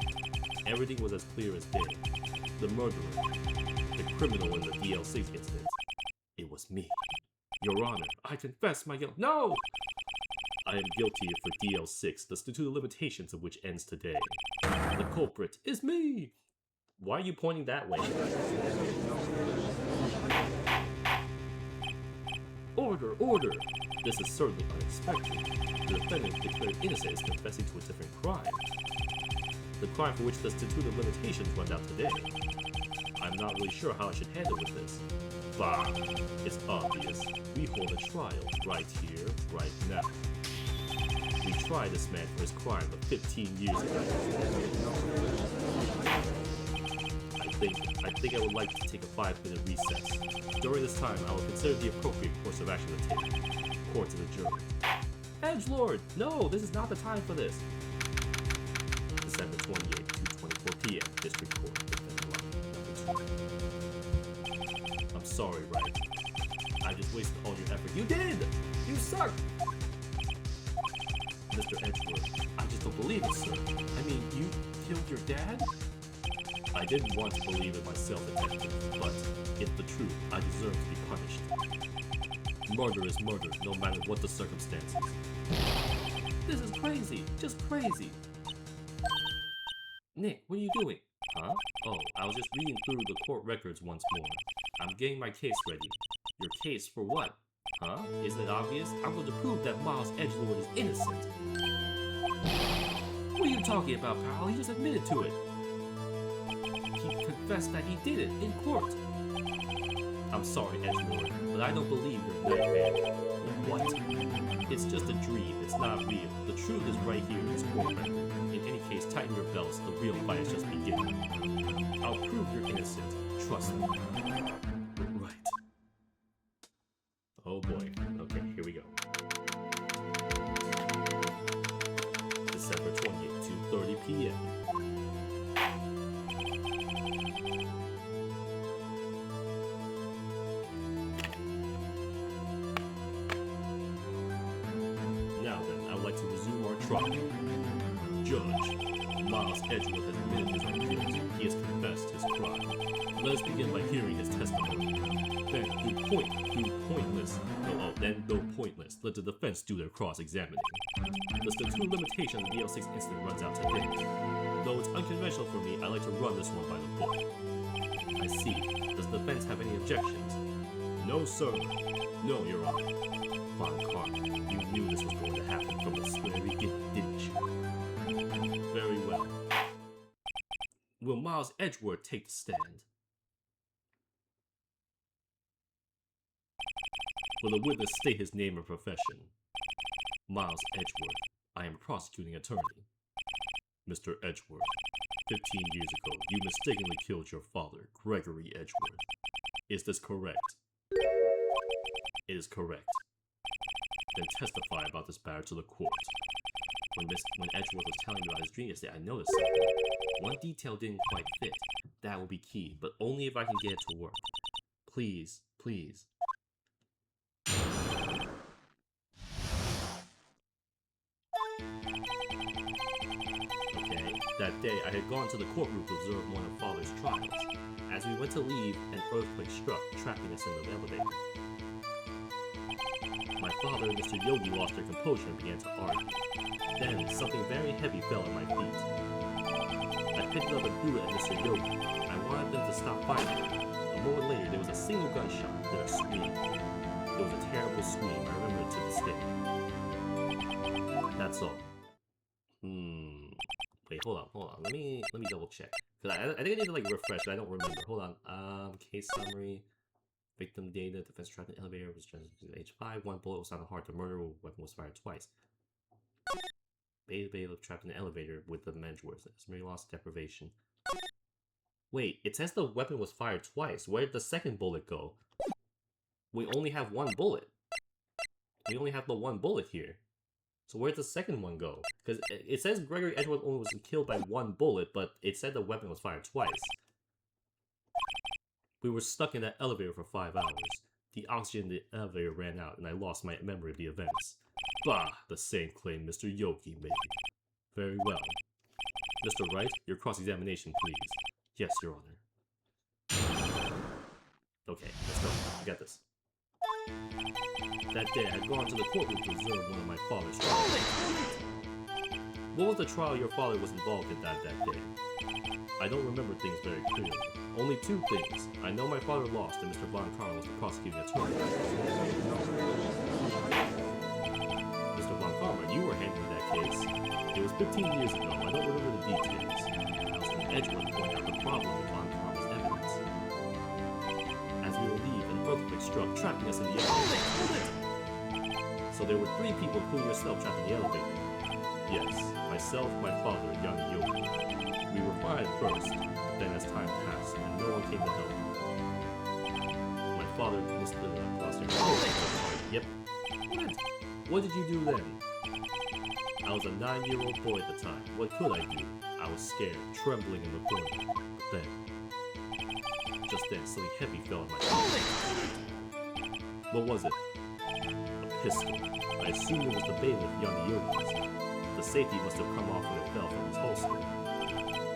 Everything was as clear as day. The murderer, the criminal in the DL6 incident, it was me. Your Honor, I confess my guilt. No! I am guilty for DL6, the statute of limitations of which ends today. The culprit is me! Why are you pointing that way? Order, order! This is certainly unexpected. The defendant declared innocent is confessing to a different crime. The crime for which the statute of limitations runs out today. I'm not really sure how I should handle with this. Bah! It's obvious. We hold a trial right here, right now. We tried this man for his crime of 15 years ago. I think I would like to take a 5-minute recess. During this time, I will consider the appropriate course of action to take. Court is adjourned. Edgelord! No, this is not the time for this. December 28, 2:24 p.m. District Court. Number 2. I'm sorry, Wright. I just wasted all your effort. You did! You suck! Mr. Edgeworth, I just don't believe it, sir. I mean, you killed your dad? I didn't want to believe it myself, detective, but it's the truth. I deserve to be punished. Murder is murder, no matter what the circumstances. This is crazy, just crazy. Nick, what are you doing? Huh? Oh, I was just reading through the court records once more. I'm getting my case ready. Your case for what? Huh? Isn't it obvious? I'm going to prove that Miles Edgelord is innocent. What are you talking about, pal? He just admitted to it. He confessed that he did it in court. I'm sorry, Edgelord, but I don't believe you're a nightmare. What? It's just a dream. It's not real. The truth is right here in this court record. In any case, tighten your belts. The real fight is just beginning. I'll prove you're innocent. Trust me. Right. Oh boy. Okay, here we go. December 28th, 2:30 p.m. Now then, I would like to resume our trial. Judge, Miles Edgeworth has admitted his own guilt. He has confessed his crime. Let us begin by hearing his testimony. Then, though pointless, let the defense do their cross-examining. The statute of limitations of the DL6 incident runs out today. Though it's unconventional for me, I like to run this one by the book. I see. Does the defense have any objections? No, sir. No, Your Honor. Von Carter, you knew this was going to happen from the very beginning, didn't you? Very well. Will Miles Edgeworth take the stand? Will the witness state his name and profession? Miles Edgeworth. I am a prosecuting attorney. Mr. Edgeworth, 15 years ago, you mistakenly killed your father, Gregory Edgeworth. Is this correct? It is correct. Then testify about this matter to the court. When Edgeworth was telling me about his dream yesterday, I noticed something. One detail didn't quite fit. That will be key, but only if I can get it to work. Please, please. Okay, that day I had gone to the courtroom to observe one of Father's trials. As we went to leave, an earthquake struck, trapping us in the elevator. My father and Mr. Yogi lost their composure and began to argue. Then, something very heavy fell at my feet. I picked it up and threw it at Mr. Yogi. I wanted them to stop fighting. A moment later, there was a single gunshot, then a scream. It was a terrible scream. I remember it to this day. That's all. Wait, hold on. Let me double check. Cause I think I need to like refresh, but I don't remember. Hold on. Case summary. Victim data. Defense trapped in the elevator was transferred to H5. One bullet was found in the heart. The murder weapon was fired twice. Bailiff trapped in the elevator with the Edgeworth. Memory loss, deprivation. Wait, it says the weapon was fired twice. Where did the second bullet go? We only have one bullet. We only have the one bullet here. So where'd the second one go? Because it says Gregory Edgeworth only was killed by one bullet, but it said the weapon was fired twice. We were stuck in that elevator for 5 hours. The oxygen in the elevator ran out, and I lost my memory of the events. Bah! The same claim Mr. Yogi made. Very well. Mr. Wright, your cross-examination, please. Yes, Your Honor. Okay, let's go. We got this. That day, I had gone to the courtroom to observe one of my father's trials. What was the trial your father was involved in that day? I don't remember things very clearly. Only 2 things. I know my father lost and Mr. Von Karl was the prosecuting attorney. Mr. Von Karl, you were handling that case. It was 15 years ago. I don't remember the details. I was when Edgeworth pointed out the problem with Von Karl's evidence. As we were leaving, an earthquake struck, trapping us in the elevator. So there were 3 people, including yourself, trapped in the elevator. Yes, myself, my father, and young Yogi. We were fine at first, but then as time passed, and no one came to help. My father missed the prosecution. Yep. What did you do then? I was a 9-year-old boy at the time. What could I do? I was scared, trembling in the corner. But just then, something heavy fell on my feet. What was it? A pistol. I assumed it was the bailiff, young Yogi's. The safety must have come off when it fell from his holster.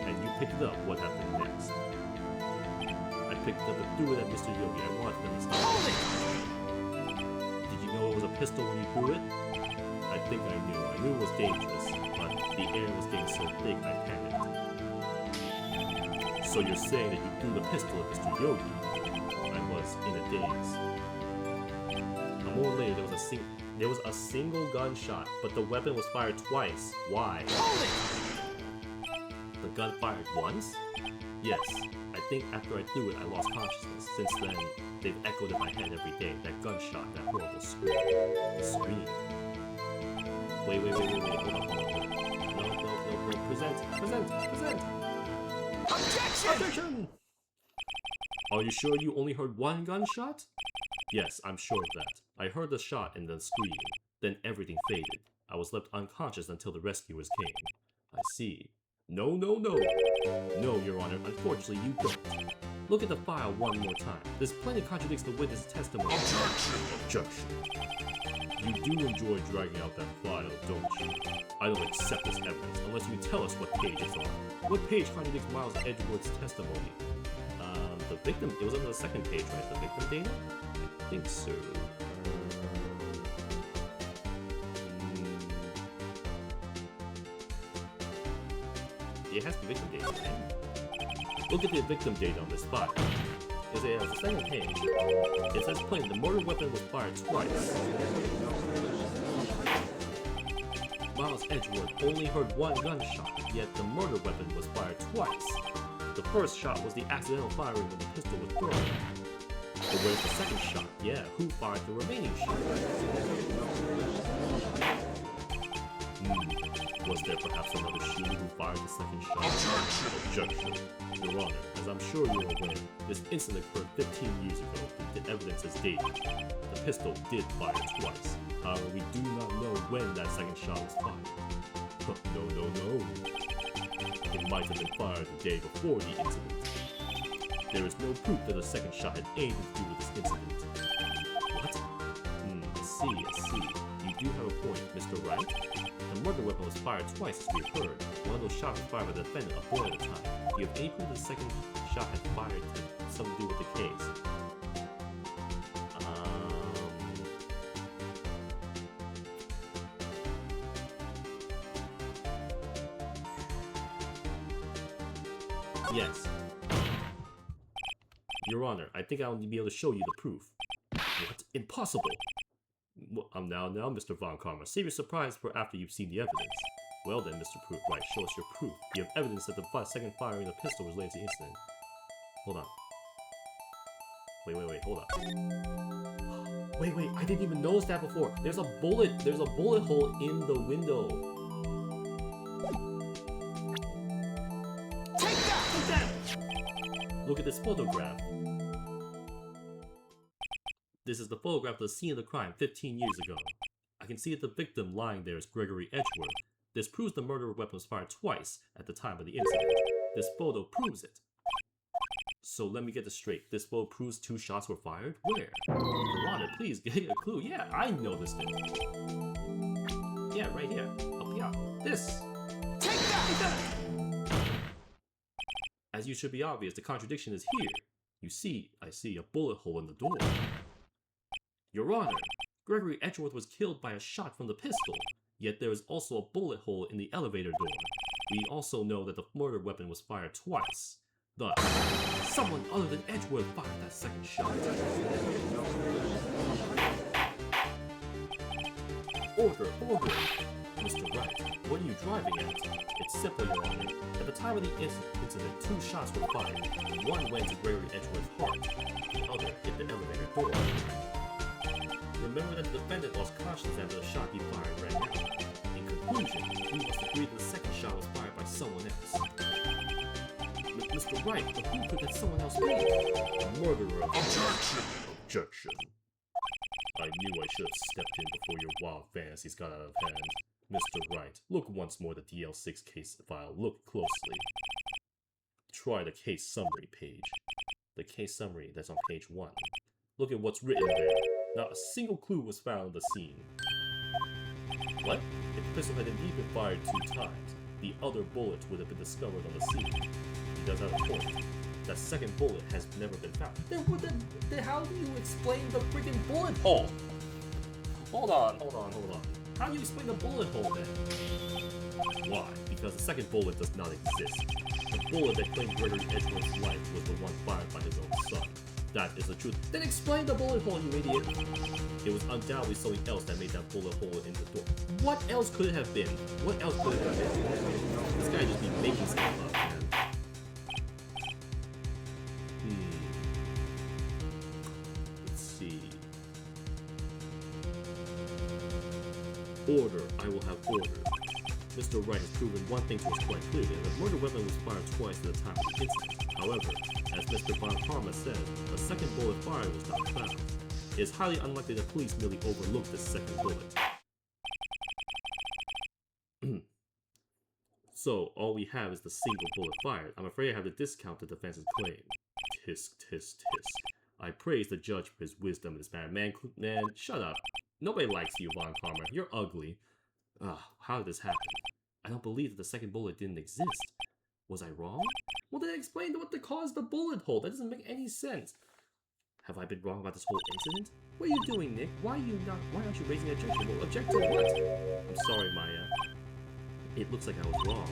And you picked it up. What happened next? I picked it up and threw it at Mr. Yogi. I wanted them to stop. Did you know it was a pistol when you threw it? I think I knew. I knew it was dangerous, but the air was getting so thick I panicked. So you're saying that you threw the pistol at Mr. Yogi? I was in a daze. A moment later, there was a single gunshot, but the weapon was fired twice. Why? The gun fired once? Yes. I think after I threw it, I lost consciousness. Since then, they've echoed in my head every day. That gunshot, that horrible scream. The scream. Wait. Hold on. No. Present. Objection! Are you sure you only heard one gunshot? Yes, I'm sure of that. I heard the shot and the scream. Then everything faded. I was left unconscious until the rescuers came. I see. No. No, Your Honor. Unfortunately, you don't. Look at the file one more time. This plainly contradicts the witness' testimony. Objection. You do enjoy dragging out that file, don't you? I don't accept this evidence unless you tell us what page it's on. What page contradicts Miles Edgeworth's testimony? The victim. It was on the second page, right? The victim data? I think so. It has the victim data, right? Look at the victim data on this file. It's the second page. It says plain the murder weapon was fired twice. Miles Edgeworth only heard one gunshot, yet the murder weapon was fired twice. The first shot was the accidental firing when the pistol was thrown. The where's the second shot? Yeah, who fired the remaining shot? Was there perhaps another shooter who fired the second shot? Objection! Your Honor, as I'm sure you're aware, this incident occurred 15 years ago. The evidence is dated. The pistol did fire twice. However, we do not know when that second shot was fired. No. It might have been fired the day before the incident. There is no proof that the second shot had anything to do with this incident. What? I see. You do have a point, Mr. Wright. The murder weapon was fired twice, as we have heard. One of those shots was fired by the defendant a boy at a time. Do you have any proof the second shot had fired something to do with the case? Yes. Your Honor, I think I'll be able to show you the proof. What? Impossible! Well, now, Mr. Von Karma. Save your surprise for after you've seen the evidence. Well then, Mr. Wright, show us your proof. You have evidence that the second firing of the pistol was related to the incident. Hold on. Wait, hold up. Wait, I didn't even notice that before. There's a bullet hole in the window. Take that! Look at this photograph. This is the photograph of the scene of the crime 15 years ago. I can see that the victim lying there is Gregory Edgeworth. This proves the murder weapon was fired twice at the time of the incident. This photo proves it. So let me get this straight. This photo proves 2 shots were fired? Where? Your Honor, please give me a clue. Yeah, I know this thing. Yeah, right here. Up here. This. Take that! As you should be obvious, the contradiction is here. I see a bullet hole in the door. Your Honor, Gregory Edgeworth was killed by a shot from the pistol, yet there is also a bullet hole in the elevator door. We also know that the murder weapon was fired twice. Thus, someone other than Edgeworth fired that second shot. Order! Mr. Wright, what are you driving at? It's simple, Your Honor. At the time of the incident, 2 shots were fired. One went to Gregory Edgeworth's heart, the other hit the elevator door. Remember that the defendant lost consciousness after the shot he fired right now. In conclusion, we must agree that the second shot was fired by someone else. Mr. Wright, but who could that someone else be? A murderer. Objection. I knew I should have stepped in before your wild fantasies got out of hand. Mr. Wright, look once more at the DL6 case file. Look closely. Try the case summary page. The case summary that's on page 1. Look at what's written there. Not a single clue was found on the scene. What? If the pistol had indeed been fired 2 times, the other bullets would have been discovered on the scene. He does have a point. That second bullet has never been found. Then how do you explain the freaking bullet hole? Hold on. How do you explain the bullet hole then? Why? Because the second bullet does not exist. The bullet that claimed Gregory Edgeworth's life was the one fired by his own son. That is the truth. Then explain the bullet hole, you idiot! It was undoubtedly something else that made that bullet hole in the door. What else could it have been? This guy just be making stuff up, man. Let's see. Order. I will have order. Mr. Wright has proven one thing to us quite clearly, that the murder weapon was fired twice at the time of the incident. However, as Mr. Von Karma said, a second bullet fired was not found. It is highly unlikely that police merely overlooked this second bullet. So, all we have is the single bullet fired. I'm afraid I have to discount the defense's claim. Tisk, tisk, tisk. I praise the judge for his wisdom in this matter. Man, shut up. Nobody likes you, Von Karma. You're ugly. How did this happen? I don't believe that the second bullet didn't exist. Was I wrong? Well, then explain what caused the bullet hole. That doesn't make any sense. Have I been wrong about this whole incident? What are you doing, Nick? Why aren't you raising an objection? Well, object to what? I'm sorry, Maya. It looks like I was wrong.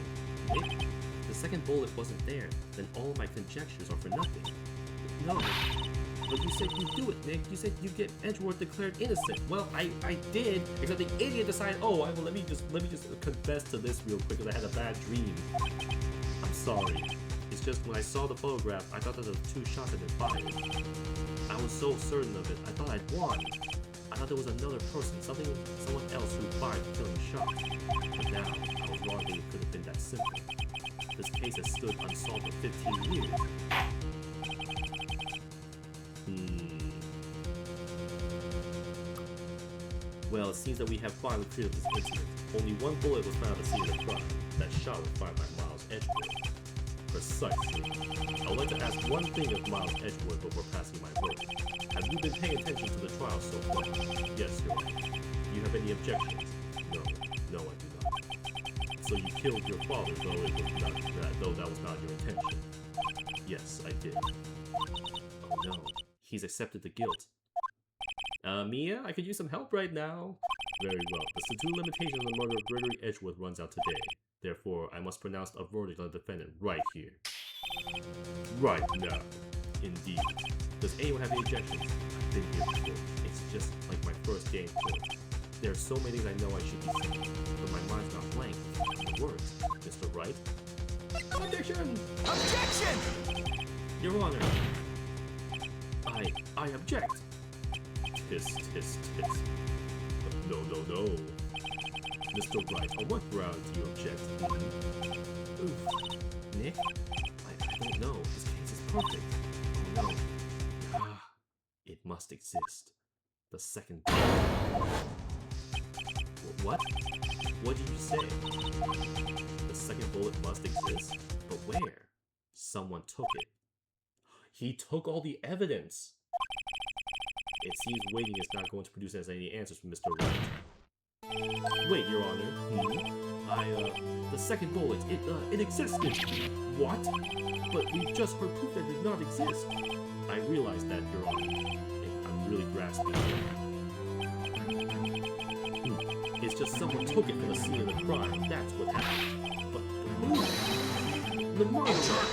Nick, the second bullet wasn't there. Then all my conjectures are for nothing. No. But you said you do it, Nick. You said you get Edgeworth declared innocent. Well, I did, except the idiot decided, let me just confess to this real quick because I had a bad dream. I'm sorry. It's just when I saw the photograph, I thought that the 2 shots had been fired. I was so certain of it, I thought I'd won. I thought there was another person, someone else who fired the killing shot. But now, I was wrong that it could have been that simple. This case has stood unsolved for 15 years. Well, it seems that we have finally cleared this incident. Only one bullet was found at the scene of the crime. That shot was fired by Miles Edgeworth. Precisely. I would like to ask one thing of Miles Edgeworth before passing my verdict. Have you been paying attention to the trial so far? Yes, Your Honor. Do you have any objections? No, I do not. So you killed your father, though that was not your intention. Yes, I did. Oh no, he's accepted the guilt. Mia, I could use some help right now. Very well. The statute limitation on the murder of Gregory Edgeworth runs out today. Therefore, I must pronounce a verdict on the defendant right here. Right now. Indeed. Does anyone have any objections? I've been here before. It's just like my first day in court. There are so many things I know I should be saying, but my mind's not blank. The words. Mr. Wright? Objection! Objection! Your Honor. I object. Tisk, tisk, tisk. No. Mr. Wright, on what ground do you object? Oof. Nick? I don't know. This case is perfect. Oh no. It must exist. The second bullet. What? What did you say? The second bullet must exist? But where? Someone took it. He took all the evidence. It seems waiting is not going to produce us any answers from Mr. Wright. Wait, Your Honor. The second bullet, it existed. What? But we've just heard proof that it did not exist. I realize that, Your Honor. I'm really grasping it. It's just someone took it from the scene of the crime. That's what happened. But who? The murderer!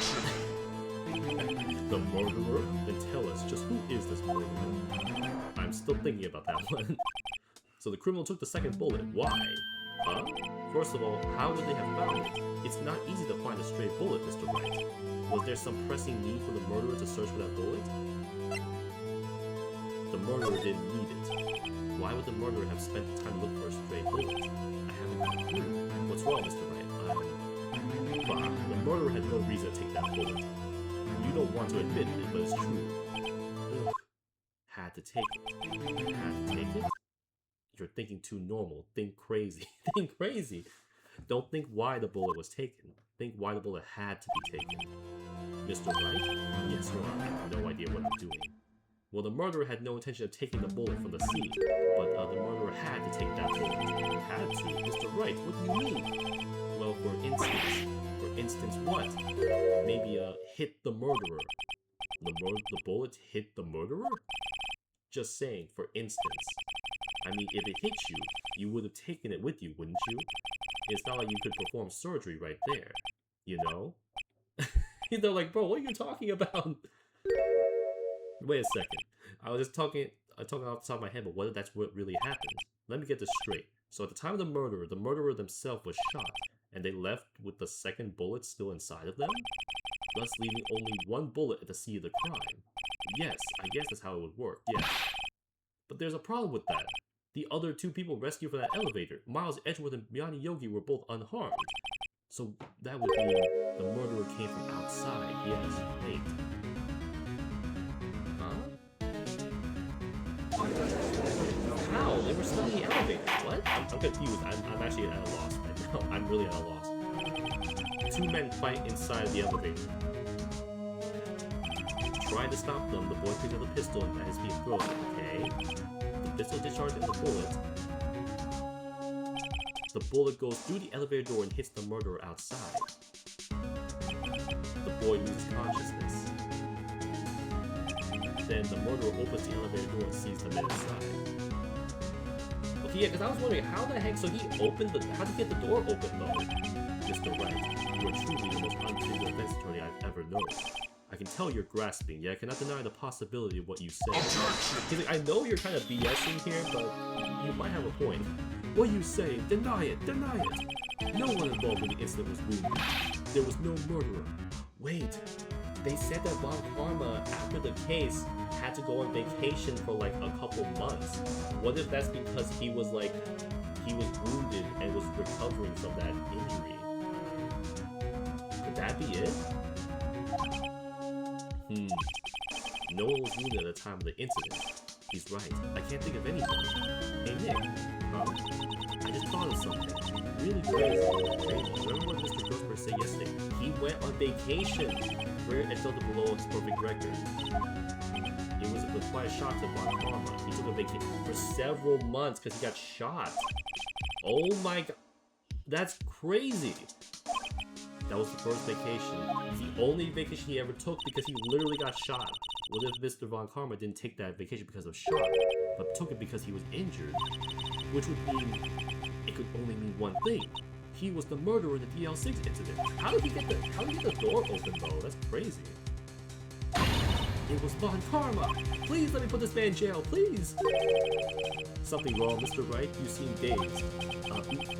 The murderer? Then tell us, just who is this murderer? I'm still thinking about that one. So the criminal took the second bullet. Why? Huh? First of all, how would they have found it? It's not easy to find a stray bullet, Mr. Wright. Was there some pressing need for the murderer to search for that bullet? The murderer didn't need it. Why would the murderer have spent the time to look for a stray bullet? I haven't a clue. What's wrong, Mr. Wright? The murderer had no reason to take that bullet. You don't want to admit it, but it's true. Ugh. Had to take it. Had to take it? You're thinking too normal. Think crazy. Think crazy. Don't think why the bullet was taken. Think why the bullet had to be taken. Mr. Wright? Yes, Your Honor. I have no idea what I'm doing. Well, the murderer had no intention of taking the bullet from the scene, but the murderer had to take that bullet. Had to? Mr. Wright, what do you mean? Well, for instance what? Maybe hit the murderer. The bullet hit the murderer? Just saying, for instance. I mean, if it hit you, you would have taken it with you, wouldn't you? It's not like you could perform surgery right there, you know? They're like, bro, what are you talking about? Wait a second. I was just talking off the top of my head, but whether that's what really happened. Let me get this straight. So at the time of the murderer themselves was shot, and they left with the second bullet still inside of them? Thus leaving only one bullet at the scene of the crime. Yes, I guess that's how it would work, yes. But there's a problem with that. The other two people rescued from that elevator, Miles Edgeworth and Biyani Yogi, were both unharmed. So that would mean the murderer came from outside, yes. Wait. How? They were still in the elevator. What? I'm confused. I'm actually at a loss right now. I'm really at a loss. Two men fight inside the elevator. Trying to stop them, the boy picks up the pistol and is being thrown. Okay. The pistol discharges the bullet. The bullet goes through the elevator door and hits the murderer outside. The boy loses consciousness. Then the murderer opens the elevator door and sees the men inside. Okay, yeah, because I was wondering how the heck, so he opened the, how did he get the door open though? Mr. Wright, you are truly the most unfeasible defense attorney I've ever known. I can tell you're grasping, yet I cannot deny the possibility of what you say. He's like, I know you're kind of BSing here, but you might have a point. What you say, deny it, deny it. No one involved in the incident was wounded. There was no murderer. Wait, they said that Von Karma, after the case, had to go on vacation for like a couple months. What if that's because he was wounded and was recovering from that injury? Could that be it? No one was wounded at the time of the incident. He's right. I can't think of anything. Hey Nick, I just thought of something. Really crazy. Remember what Mr. Grossberg said yesterday? He went on vacation until the below his perfect record. It was quite a shock to Von Karma. He took a vacation for several months because he got shot. Oh my god. That's crazy. That was the first vacation. The only vacation he ever took because he literally got shot. What if Mr. Von Karma didn't take that vacation because of shock, but took it because he was injured? Which would mean it could only mean one thing. He was the murderer in the DL6 incident. How did he get the door open though? That's crazy. It was Von Karma! Please let me put this man in jail, please! Something wrong, Mr. Wright? You seem dazed.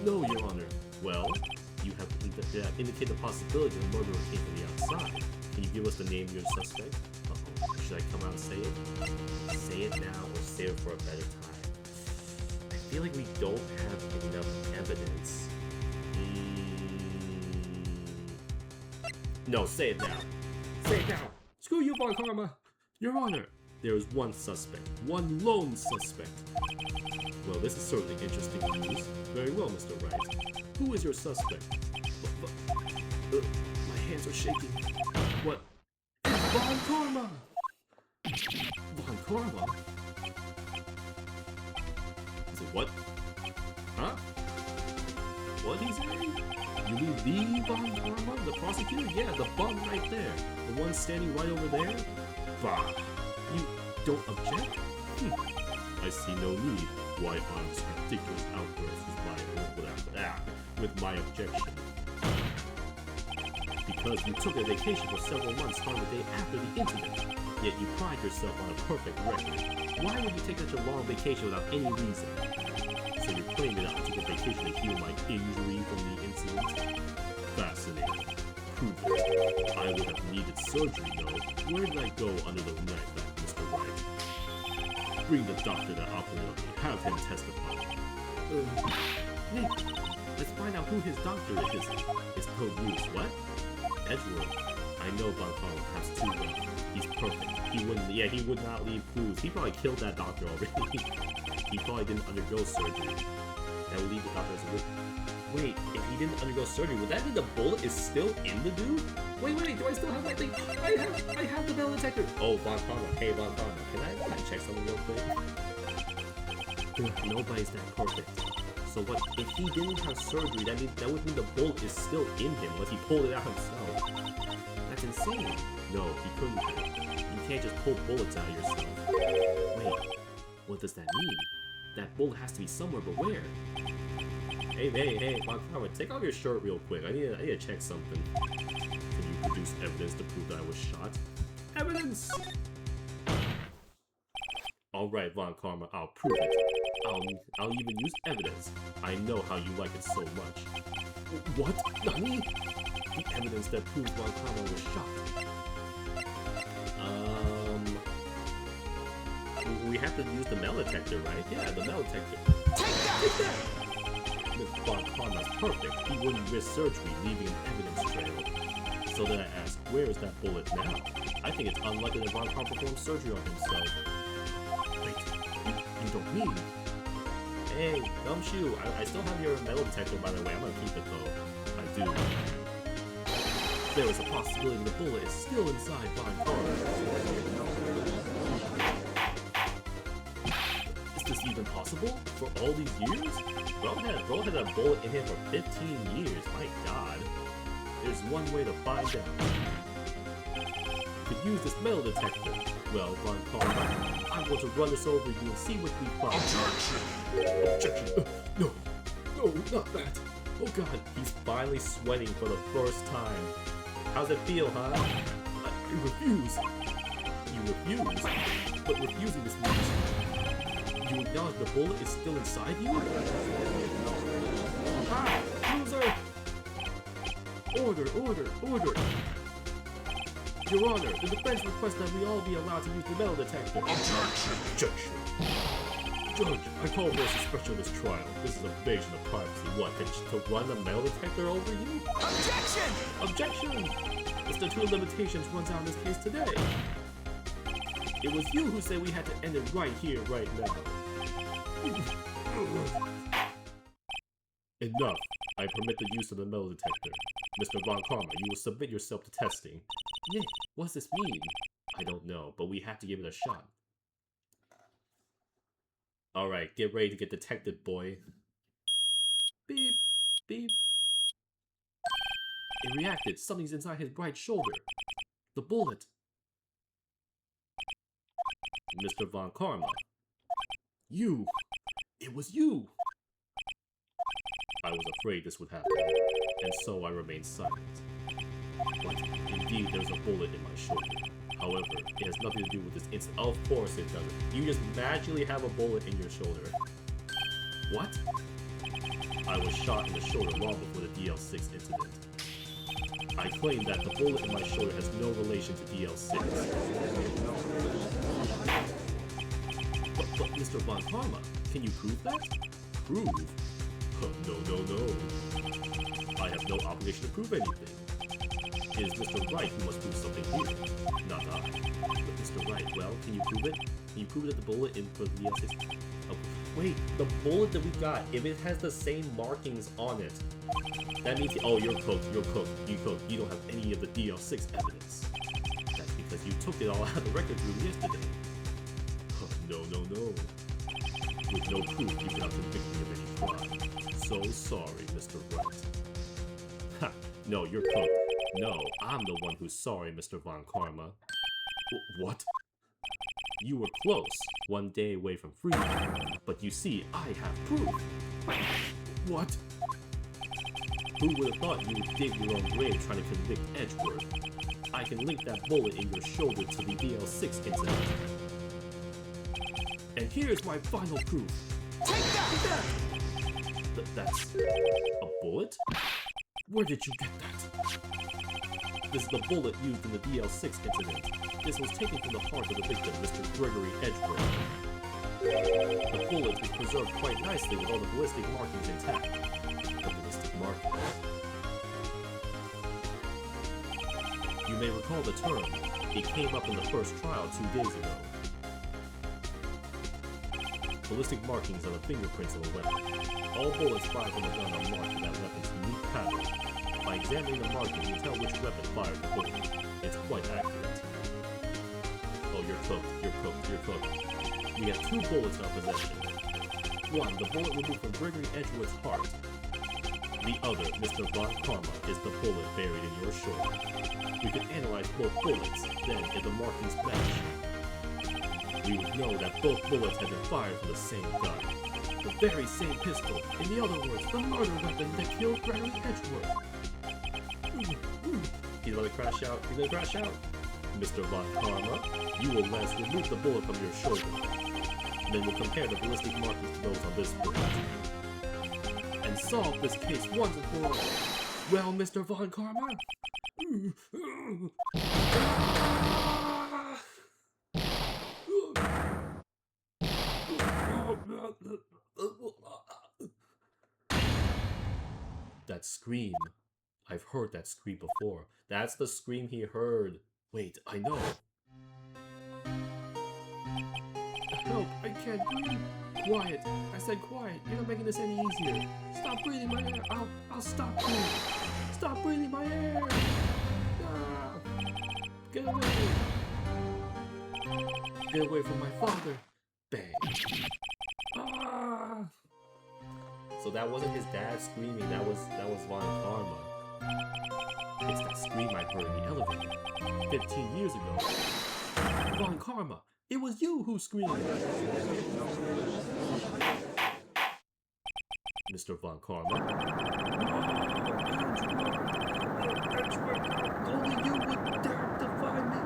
No, Your Honor. Well, you have indicated the possibility the murderer came from the outside. Can you give us the name of your suspect? Should I come out and say it? Say it now or save it for a better time? I feel like we don't have enough evidence. No, say it now. Say it now. Screw you, Von Karma. Your Honor, there is one suspect. One lone suspect. Well, this is certainly interesting news. Very well, Mr. Wright. Who is your suspect? My hands are shaking. What? Von Karma! Von Karma? Is it what? Huh? What he's saying? You mean the Von Karma? The prosecutor? Yeah, the bum right there. The one standing right over there? Bah! You don't object? I see no need why Honest ridiculous outburst with my objection. Because you took a vacation for several months on the day after the incident, yet you pride yourself on a perfect record. Why would you take such a long vacation without any reason? So you're claiming that I took a vacation to heal my injury from the incident? Fascinating. Prove it. I would have needed surgery though. Where did I go under the knife, Mr. Wright? Bring the doctor that operated on me. Have him testify. Nick, let's find out who his doctor is. It's code news. What? Edgeworth. I know Von Karma has too well. He's perfect. He would not leave clues. He probably killed that doctor already. He probably didn't undergo surgery. That would leave the doctor as a witness. Wait, if he didn't undergo surgery, would that mean the bullet is still in the dude? Wait, do I still have my thing? I have the metal detector. Oh, Von Karma. Hey, Von Karma. Can I check something real quick? Nobody's that perfect. So what, if he didn't have surgery, that would mean the bullet is still in him unless he pulled it out himself. That's insane. No, he couldn't have. You can't just pull bullets out of yourself. Wait, what does that mean? That bullet has to be somewhere, but where? Hey, Von Karma, take off your shirt real quick. I need to check something. Can you produce evidence to prove that I was shot? Evidence! Alright, Von Karma, I'll prove it. I'll even use evidence. I know how you like it so much. What? Nani? The evidence that proves Von Karma was shot. We have to use the metal detector, right? Yeah, the metal detector. Take that! If Von Karma's perfect, he wouldn't risk surgery, leaving an evidence trail. So then I ask, where is that bullet now? I think it's unlikely that Von Karma performed surgery on himself. Wait, you don't mean? Hey, Gumshoe, I still have your metal detector, by the way. I'm gonna keep it though. I do. There is a possibility the bullet is still inside Von Karma. Is this even possible? For all these years? Bro had a bullet in him for 15 years. My god. There's one way to find out. Could use this metal detector. Well, Von Karma, I'm going to run this over you and see what we find. Objection! No, not that. Oh god, he's finally sweating for the first time. How's it feel, huh? I refuse. You refuse? But refusing this means you acknowledge the bullet is still inside you? Ah! Loser! Order! Your Honor, the defense requests that we all be allowed to use the metal detector. Objection! Judge, I call for a suspension of this trial. This is invasion of privacy. What, to run a metal detector over you? Objection! Objection! The statute of limitations runs out in this case today. It was you who said we had to end it right here, right now. Enough. I permit the use of the metal detector. Mr. Von Karma, you will submit yourself to testing. Nick, what does this mean? I don't know, but we have to give it a shot. Alright, get ready to get detected, boy. Beep, beep. It reacted. Something's inside his right shoulder. The bullet. Mr. Von Karma. You. It was you. I was afraid this would happen, and so I remained silent. But indeed, there's a bullet in my shoulder. However, it has nothing to do with this incident. Of course it doesn't. You just magically have a bullet in your shoulder. What? I was shot in the shoulder long before the DL6 incident. I claim that the bullet in my shoulder has no relation to DL6. But Mr. Von Karma, can you prove that? Prove? No. I have no obligation to prove anything. It is Mr. Wright who must prove something here, not I. But Mr. Wright, well, can you prove it? Can you prove that the bullet in for the DL6? Oh, wait, the bullet that we got, if it has the same markings on it, that means, oh, you're cooked, you don't have any of the DL6 evidence. That's because you took it all out of the record room yesterday. No. With no proof, you cannot convict me of any crime. So sorry, Mr. Wright. Ha! No, you're cooked. No, I'm the one who's sorry, Mr. Von Karma. What? You were close, one day away from freedom. But you see, I have proof. What? Who would have thought you would dig your own grave trying to convict Edgeworth? I can link that bullet in your shoulder to the DL6 incident. And here's my final proof. Take that! That's a bullet? Where did you get that? This is the bullet used in the DL6 incident. This was taken from the heart of the victim, Mr. Gregory Edgeworth. The bullet is preserved quite nicely with all the ballistic markings intact. The ballistic markings. You may recall the term. It came up in the first trial 2 days ago. Ballistic markings are the fingerprints of a weapon. All bullets fired from a gun are marked with that weapon's unique pattern. By examining the marking, you tell which weapon fired the bullet. It's quite accurate. Oh, you're cooked. We have 2 bullets in our possession. One, the bullet removed from Gregory Edgeworth's heart. The other, Mr. Von Karma, is the bullet buried in your shoulder. We can analyze both bullets, then if the markings match, we would know that both bullets had been fired from the same gun. The very same pistol. In the other words, the murder weapon that killed Gregory Edgeworth. He's gonna crash out. Mr. Von Karma, you will last remove the bullet from your shoulder. Then we'll compare the ballistic markings to those on this bullet. And solve this case once and for all. Well, Mr. Von Karma? That scream. I've heard that scream before. That's the scream he heard. Wait, I know. Help, I can't breathe. Quiet. I said quiet. You're not making this any easier. Stop breathing my air. I'll stop you. Stop breathing my air. Ah. Get away. Get away from my father. Bang. Ah. So that wasn't his dad screaming, that was Von Karma. It's that scream I heard in the elevator 15 years ago. Von Karma, it was you who screamed. Mr. Von Karma. Only you would dare defy me.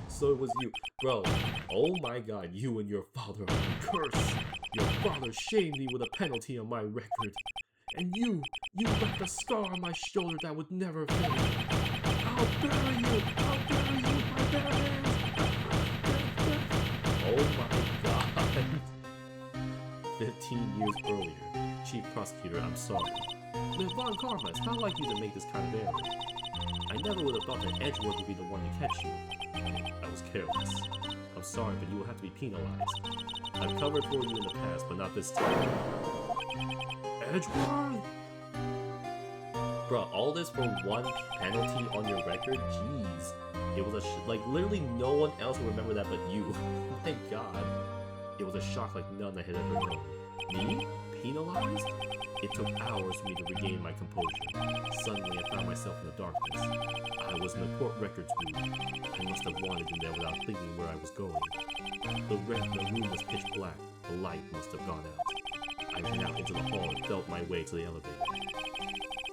So it was you. Bro, oh my god, you and your father are a curse. Your father shamed me with a penalty on my record. And you left a scar on my shoulder that would never fade. How I'll bury you! I'll bury you with my bare hands! Oh my god. 15 years earlier. Chief Prosecutor, I'm sorry. But Von Karma, it's not like you to make this kind of error. I never would have thought that Edgeworth would be the one to catch you. I was careless. I'm sorry, but you will have to be penalized. I've covered for you in the past, but not this time. Edgeworth? Bruh, all this for one penalty on your record? Jeez. It was a like, literally no one else will remember that but you. My god. It was a shock like none I had ever known. Me? Penalized? It took hours for me to regain my composure. Suddenly, I found myself in the darkness. I was in the court records room. I must have wandered in there without thinking where I was going. The room was pitch black. The light must have gone out. I went out into the hall and felt my way to the elevator.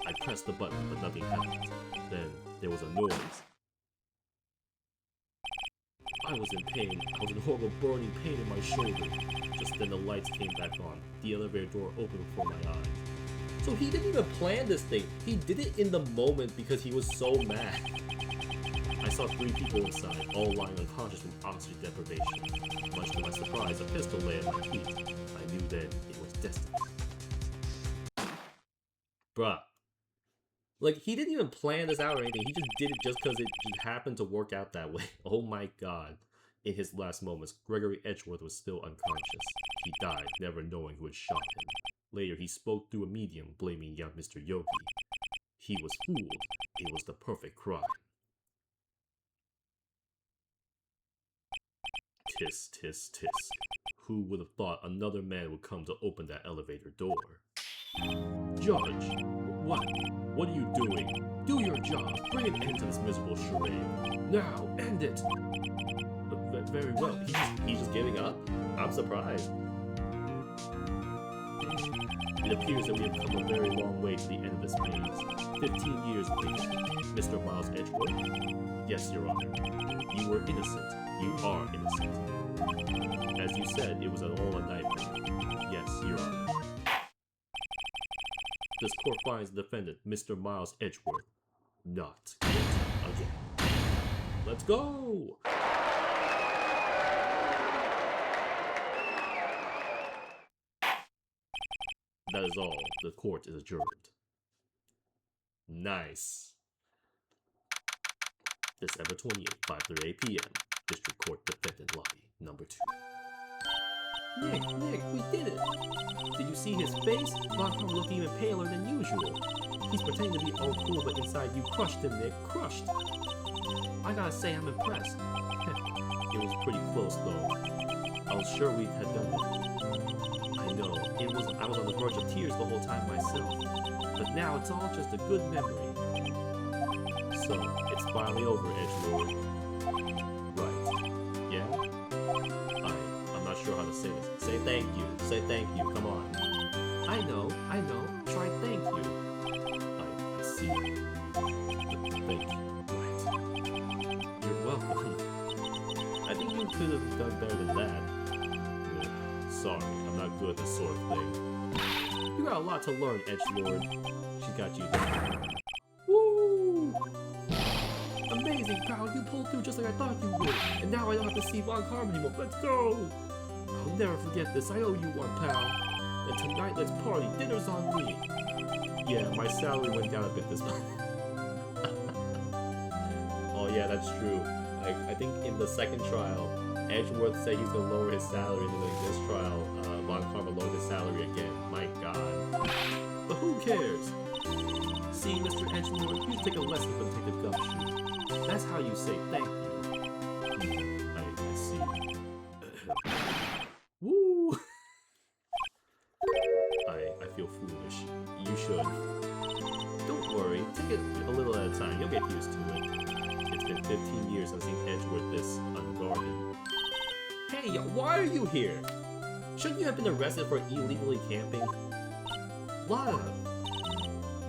I pressed the button, but nothing happened. Then, there was a noise. I was in pain. I was in horrible burning pain in my shoulder. Just then the lights came back on. The elevator door opened before my eyes. So he didn't even plan this thing. He did it in the moment because he was so mad. I saw 3 people inside, all lying unconscious from oxygen deprivation. Much to my surprise, a pistol lay at my feet. I knew then it was destiny. Bruh. Like, he didn't even plan this out or anything. He just did it just because it just happened to work out that way. Oh my god. In his last moments, Gregory Edgeworth was still unconscious. He died, never knowing who had shot him. Later, he spoke through a medium, blaming young Mr. Yogi. He was fooled. It was the perfect crime. Tisk, tisk, tisk. Who would have thought another man would come to open that elevator door? Judge! What? What are you doing? Do your job. Bring an end to this miserable charade. Now, end it! Very well. He's just giving up? I'm surprised. It appears that we have come a very long way to the end of this maze. 15 years later. Mr. Miles Edgeworth? Yes, Your Honor. You were innocent. You are innocent. As you said, it was all a nightmare. Yes, Your Honor. This court finds the defendant, Mr. Miles Edgeworth, not guilty again. Let's go! That is all. The court is adjourned. Nice. December 28th, 5:38 p.m. District Court Defendant Lobby, number 2. Nick, we did it! Did you see his face? Von Karma looked even paler than usual. He's pretending to be all cool, but inside you crushed him, Nick. Crushed! I gotta say, I'm impressed. It was pretty close, though. I was sure we had done it. I know. I was on the verge of tears the whole time myself. But now it's all just a good memory. So, it's finally over, Edgeworth. Right. Yeah? I'm not sure how to say this. Say thank you. Say thank you. Come on. I know. Try thank you. I see. Thank you. Right. You're welcome. I think you could have done better than that. Sorry, I'm not good at this sort of thing. You got a lot to learn, Edgelord. She got you there. Woo! Amazing, pal. You pulled through just like I thought you would. And now I don't have to see Von Karma anymore. Let's go! I'll never forget this. I owe you one, pal. And tonight, let's party. Dinner's on me. Yeah, my salary went down a bit this month. Oh yeah, that's true. I think in the second trial, Edgeworth said he was going to lower his salary, and then in this trial, Von Karma lowered his salary again. My god. But who cares? See, Mr. Edgelord, you take a lesson from Detective Gumshoe. That's how you say thank you. I see. Woo! I feel foolish. You should. Don't worry, take it a little at a time. You'll get used to it. It's been 15 years since I've seen Edgeworth this unguarded. Hey, why are you here? Shouldn't you have been arrested for illegally camping? Lana!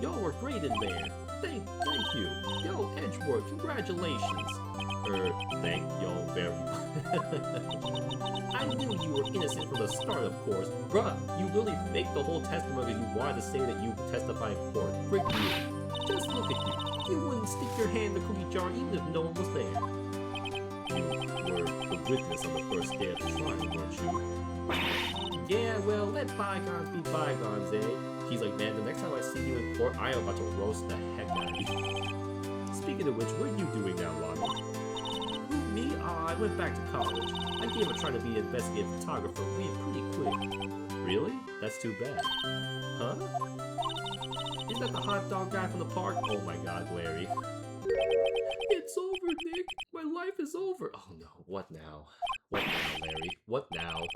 Y'all were great in there. Thank you. Yo, Edgeworth, congratulations. Thank y'all very much. I knew you were innocent from the start, of course. Bruh, you really faked the whole testimony because you wanted to say that you testified in court. Frick you. Just look at you. You wouldn't stick your hand in the cookie jar even if no one was there. You were the witness on the first day of the trial, weren't you? Yeah, well, let bygones be bygones, eh? He's like, man, the next time I see you in court, I am about to roast the heck out of you. Speaking of which, what are you doing now, Lonnie? Who, me? I went back to college. I gave a try to be an investigative photographer pretty quick. Really? That's too bad. Huh? Is that the hot dog guy from the park? Oh my god, Larry. It's over, Nick. My life is over. Oh no, what now? What now, Larry? What now?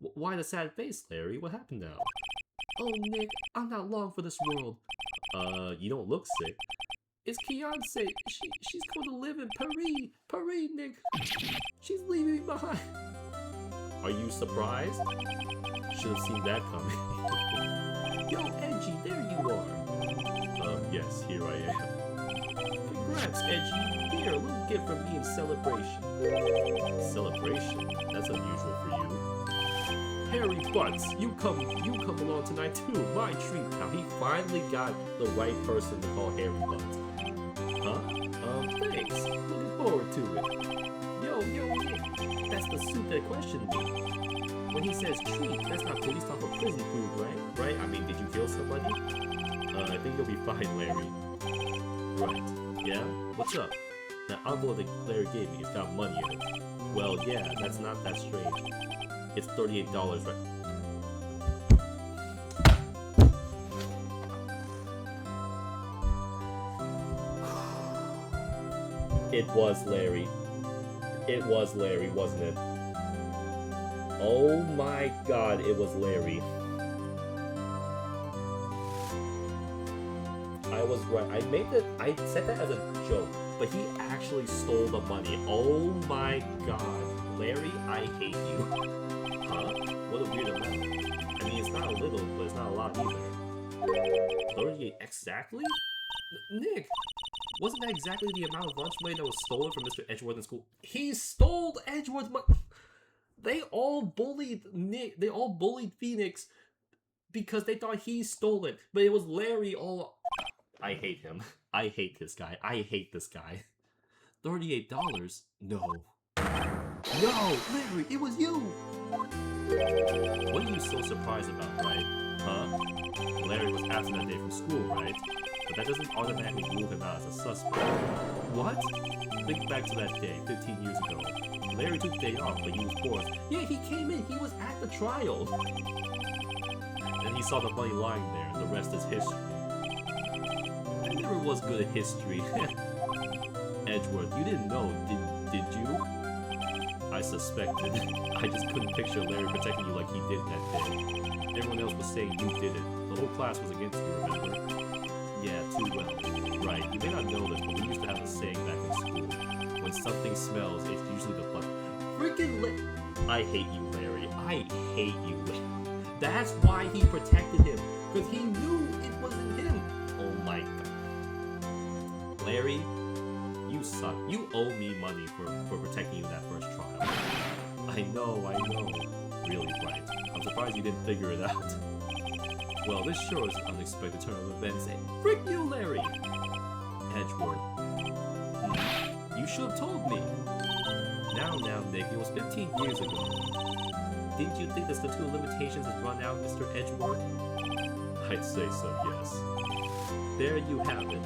Why the sad face, Larry? What happened now? Oh, Nick, I'm not long for this world. You don't look sick. It's Keonce. She's going to live in Paris. Paris, Nick. She's leaving me behind. Are you surprised? Should have seen that coming. Yo, Edgy, there you are. Yes, here I am. Congrats, Edgy. Here, a little gift from me in celebration. Celebration? That's unusual for you. Harry Butts, you come along tonight too. My treat, pal. He finally got the right person to call Harry Butts. Huh? Thanks. Looking forward to it. Yo, Nick. That's the suit that questioned me. When he says treat, that's not police talk for prison food, right? Right? I mean, did you kill somebody? I think you'll be fine, Larry. Right. Yeah? What's up? The envelope that Larry gave me, it's got money in it. Well, yeah, that's not that strange. It's $38, right? It was Larry. It was Larry, wasn't it? Oh my god, it was Larry. I was right. I said that as a joke, but he actually stole the money. Oh my god. Larry, I hate you. Huh? What a weird amount. I mean, it's not a little, but it's not a lot either. 38 exactly? Nick! Wasn't that exactly the amount of lunch money that was stolen from Mr. Edgeworth in school? He stole Edgeworth's money! They all bullied Nick. They all bullied Phoenix because they thought he stole it. But it was Larry all... I hate him. I hate this guy. I hate this guy. $38? No. No! Larry, it was you! What are you so surprised about, right? Huh? Larry was absent that day from school, right? But that doesn't automatically rule him out as a suspect. What? Think back to that day, 15 years ago. Larry took the day off, but he was forced. Yeah, he came in. He was at the trial. Then he saw the money lying there, and the rest is history. I never was good at history. Edgeworth, you didn't know, did you? I suspected. I just couldn't picture Larry protecting you like he did that day. Everyone else was saying you did it. The whole class was against you, remember? Yeah, too well. Right, you may not know this, but we used to have a saying back in school. When something smells, it's usually the blood. Freaking I hate you, Larry. I hate you, Larry. That's why he protected him. Because he knew it wasn't him. Oh my god. Larry, you suck. You owe me money for protecting you in that first trial. I know. Really, Wright. I'm surprised you didn't figure it out. Well, this sure is an unexpected turn of events. Frick you, Larry! Edgeworth. You should have told me. Now, Nick, it was 15 years ago. Didn't you think the statute of limitations has run out, Mr. Edgeworth? I'd say so, yes. There you have it.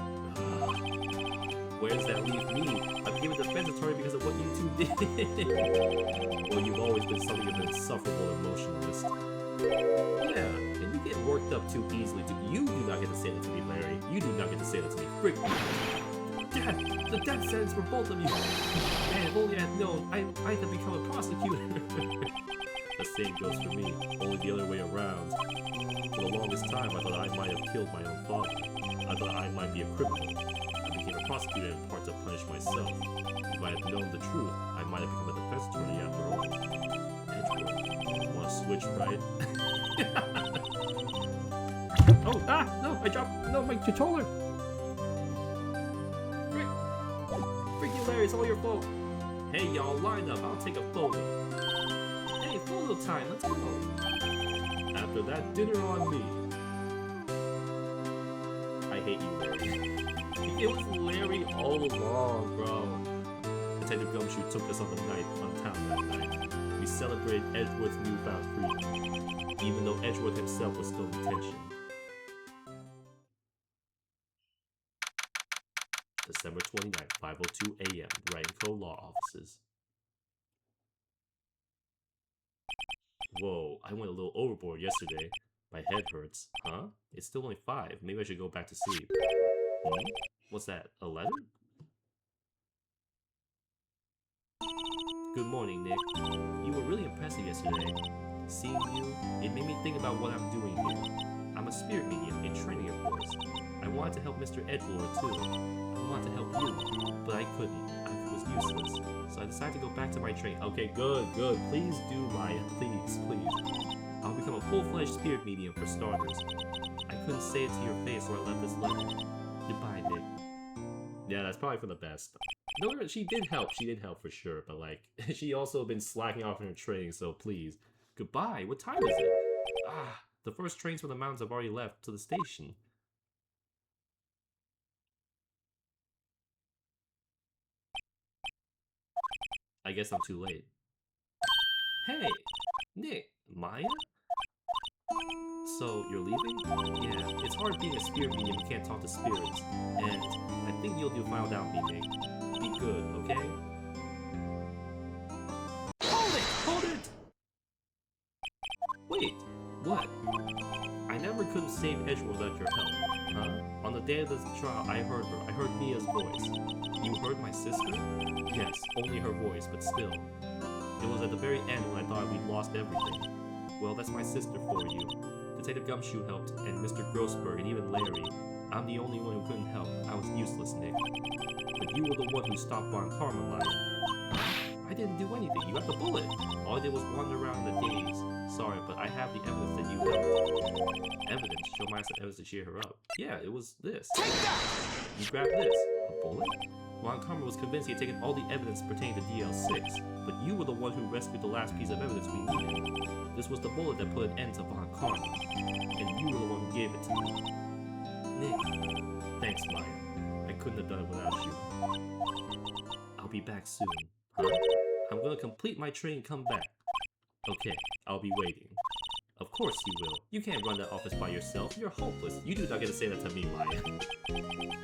Where does that leave me? I became a defense attorney because of what you two did. Well, you've always been something of an insufferable emotionalist. Yeah, and you get worked up too easily. You do not get to say that to me, Larry. You do not get to say that to me. Frick you. Dad, the death sentence for both of you. Man, if only I had known, I had to become a prosecutor. The same goes for me, only the other way around. For the longest time, I thought I might have killed my own father. I thought I might be a criminal. I became a prosecutor in part to punish myself. If I had known the truth, I might have become a defense attorney after all. Edgeworth, wanna switch, right? Oh, no, I dropped, my controller! Frick you, Larry, it's all your fault. Hey, y'all, line up, I'll take a photo. Hey, photo time, let's go. After that, dinner on me. I hate you, Larry. it was Larry all along, bro. Detective Gumshoe took us on the night on town that night. We celebrated Edgeworth's newfound freedom, even though Edgeworth himself was still in detention. December 29th, 5:02 a.m. Wright & Co. Law Offices. Whoa, I went a little overboard yesterday. My head hurts. Huh? It's still only 5. Maybe I should go back to sleep. What's that? A letter? Good morning, Nick. You were really impressive yesterday. Seeing you, it made me think about what I'm doing here. I'm a spirit medium, in training of course. I wanted to help Mr. Edgelord too. I wanted to help you, but I couldn't. I was useless. So I decided to go back to my training. Okay, good. Please do, Maya. Please. I'll become a full-fledged spirit medium for starters. I couldn't say it to your face, so I left this letter. Goodbye, Nick. Yeah, that's probably for the best. No, she did help. She did help for sure, but like, she also been slacking off in her training, so please. Goodbye. What time is it? The first trains from the mountains have already left to the station. I guess I'm too late. Hey, Nick, Maya? So, you're leaving? Yeah, it's hard being a spirit medium who can't talk to spirits. And I think you'll do fine without me, Nick. Be good, okay? Hold it! Wait, what? I never could have saved Edgeworth without your help. Huh? On the day of this trial, I heard her. I heard Mia's voice. You heard my sister? Yes, only her voice, but still. It was at the very end when I thought we'd lost everything. Well, that's my sister for you. Detective Gumshoe helped, and Mr. Grossberg, and even Larry. I'm the only one who couldn't help. I was useless, Nick. But you were the one who stopped Von Carmelite. I didn't do anything. You got the bullet. All I did was wander around in the daze. Sorry, but I have the evidence that you helped. Evidence? Show Maya some evidence to cheer her up. Yeah, it was this. Take that! You grabbed this. A bullet? Von Karma was convinced he had taken all the evidence pertaining to DL6, but you were the one who rescued the last piece of evidence we needed. This was the bullet that put an end to Von Karma, and you were the one who gave it to me. Nick. Thanks, Maya. I couldn't have done it without you. I'll be back soon. Huh? I'm gonna complete my training and come back. Okay, I'll be waiting. Of course you will. You can't run that office by yourself. You're hopeless. You do not get to say that to me, Maya.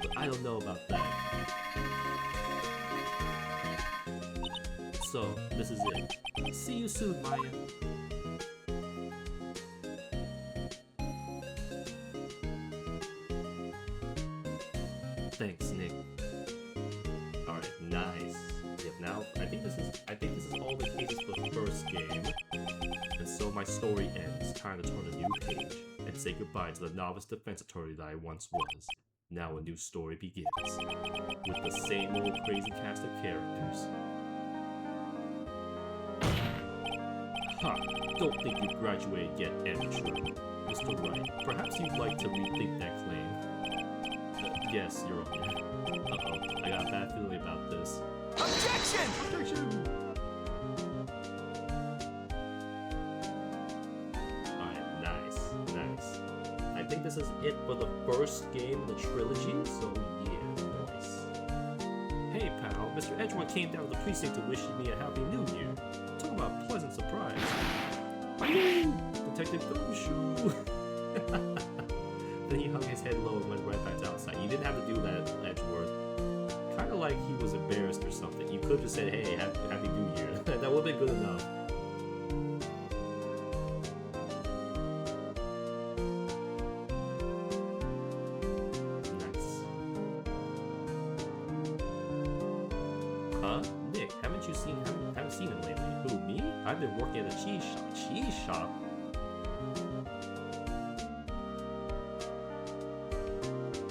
But I don't know about that. So, this is it. See you soon, Maya. Thanks, Nick. Alright, nice. Yep, now I think this is all the cases for the first game. And so my story ends. Time to turn a new page and say goodbye to the novice defense attorney that I once was. Now a new story begins. With the same old crazy cast of characters. Ha! Don't think you've graduated yet, amateur. Mr. Wright, perhaps you'd like to rethink that claim. Yes, Your Honor. Uh-oh, I got a bad feeling about this. Objection! Objection! Alright, nice. I think this is it for the first game of the trilogy, so yeah, nice. Hey pal, Mr. Edgeworth came down to the precinct to wish me a happy new year. Talk about a pleasant surprise. Detective Gumshoe! Then he hung his head low and went right back to outside. You didn't have to do that, Edgeworth. Kind of like he was embarrassed or something. You could have just said, hey, happy new year. That would have been good enough. Nice. Huh? Nick, haven't seen him lately? Who, me? I've been working at a cheese shop. Cheese shop?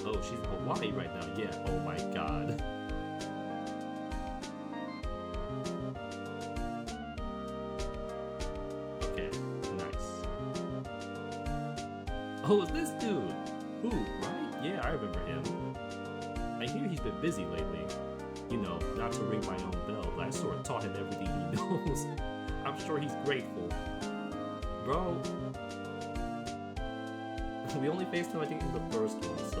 Oh, she's in Hawaii right now. Yeah, oh my god. Okay, nice. Oh, it's this dude! Who, right? Yeah, I remember him. I hear he's been busy lately. You know, not to ring my own bell, but I sort of taught him everything he knows. I'm sure he's grateful. Bro. We only faced him, I think, in the first one, so...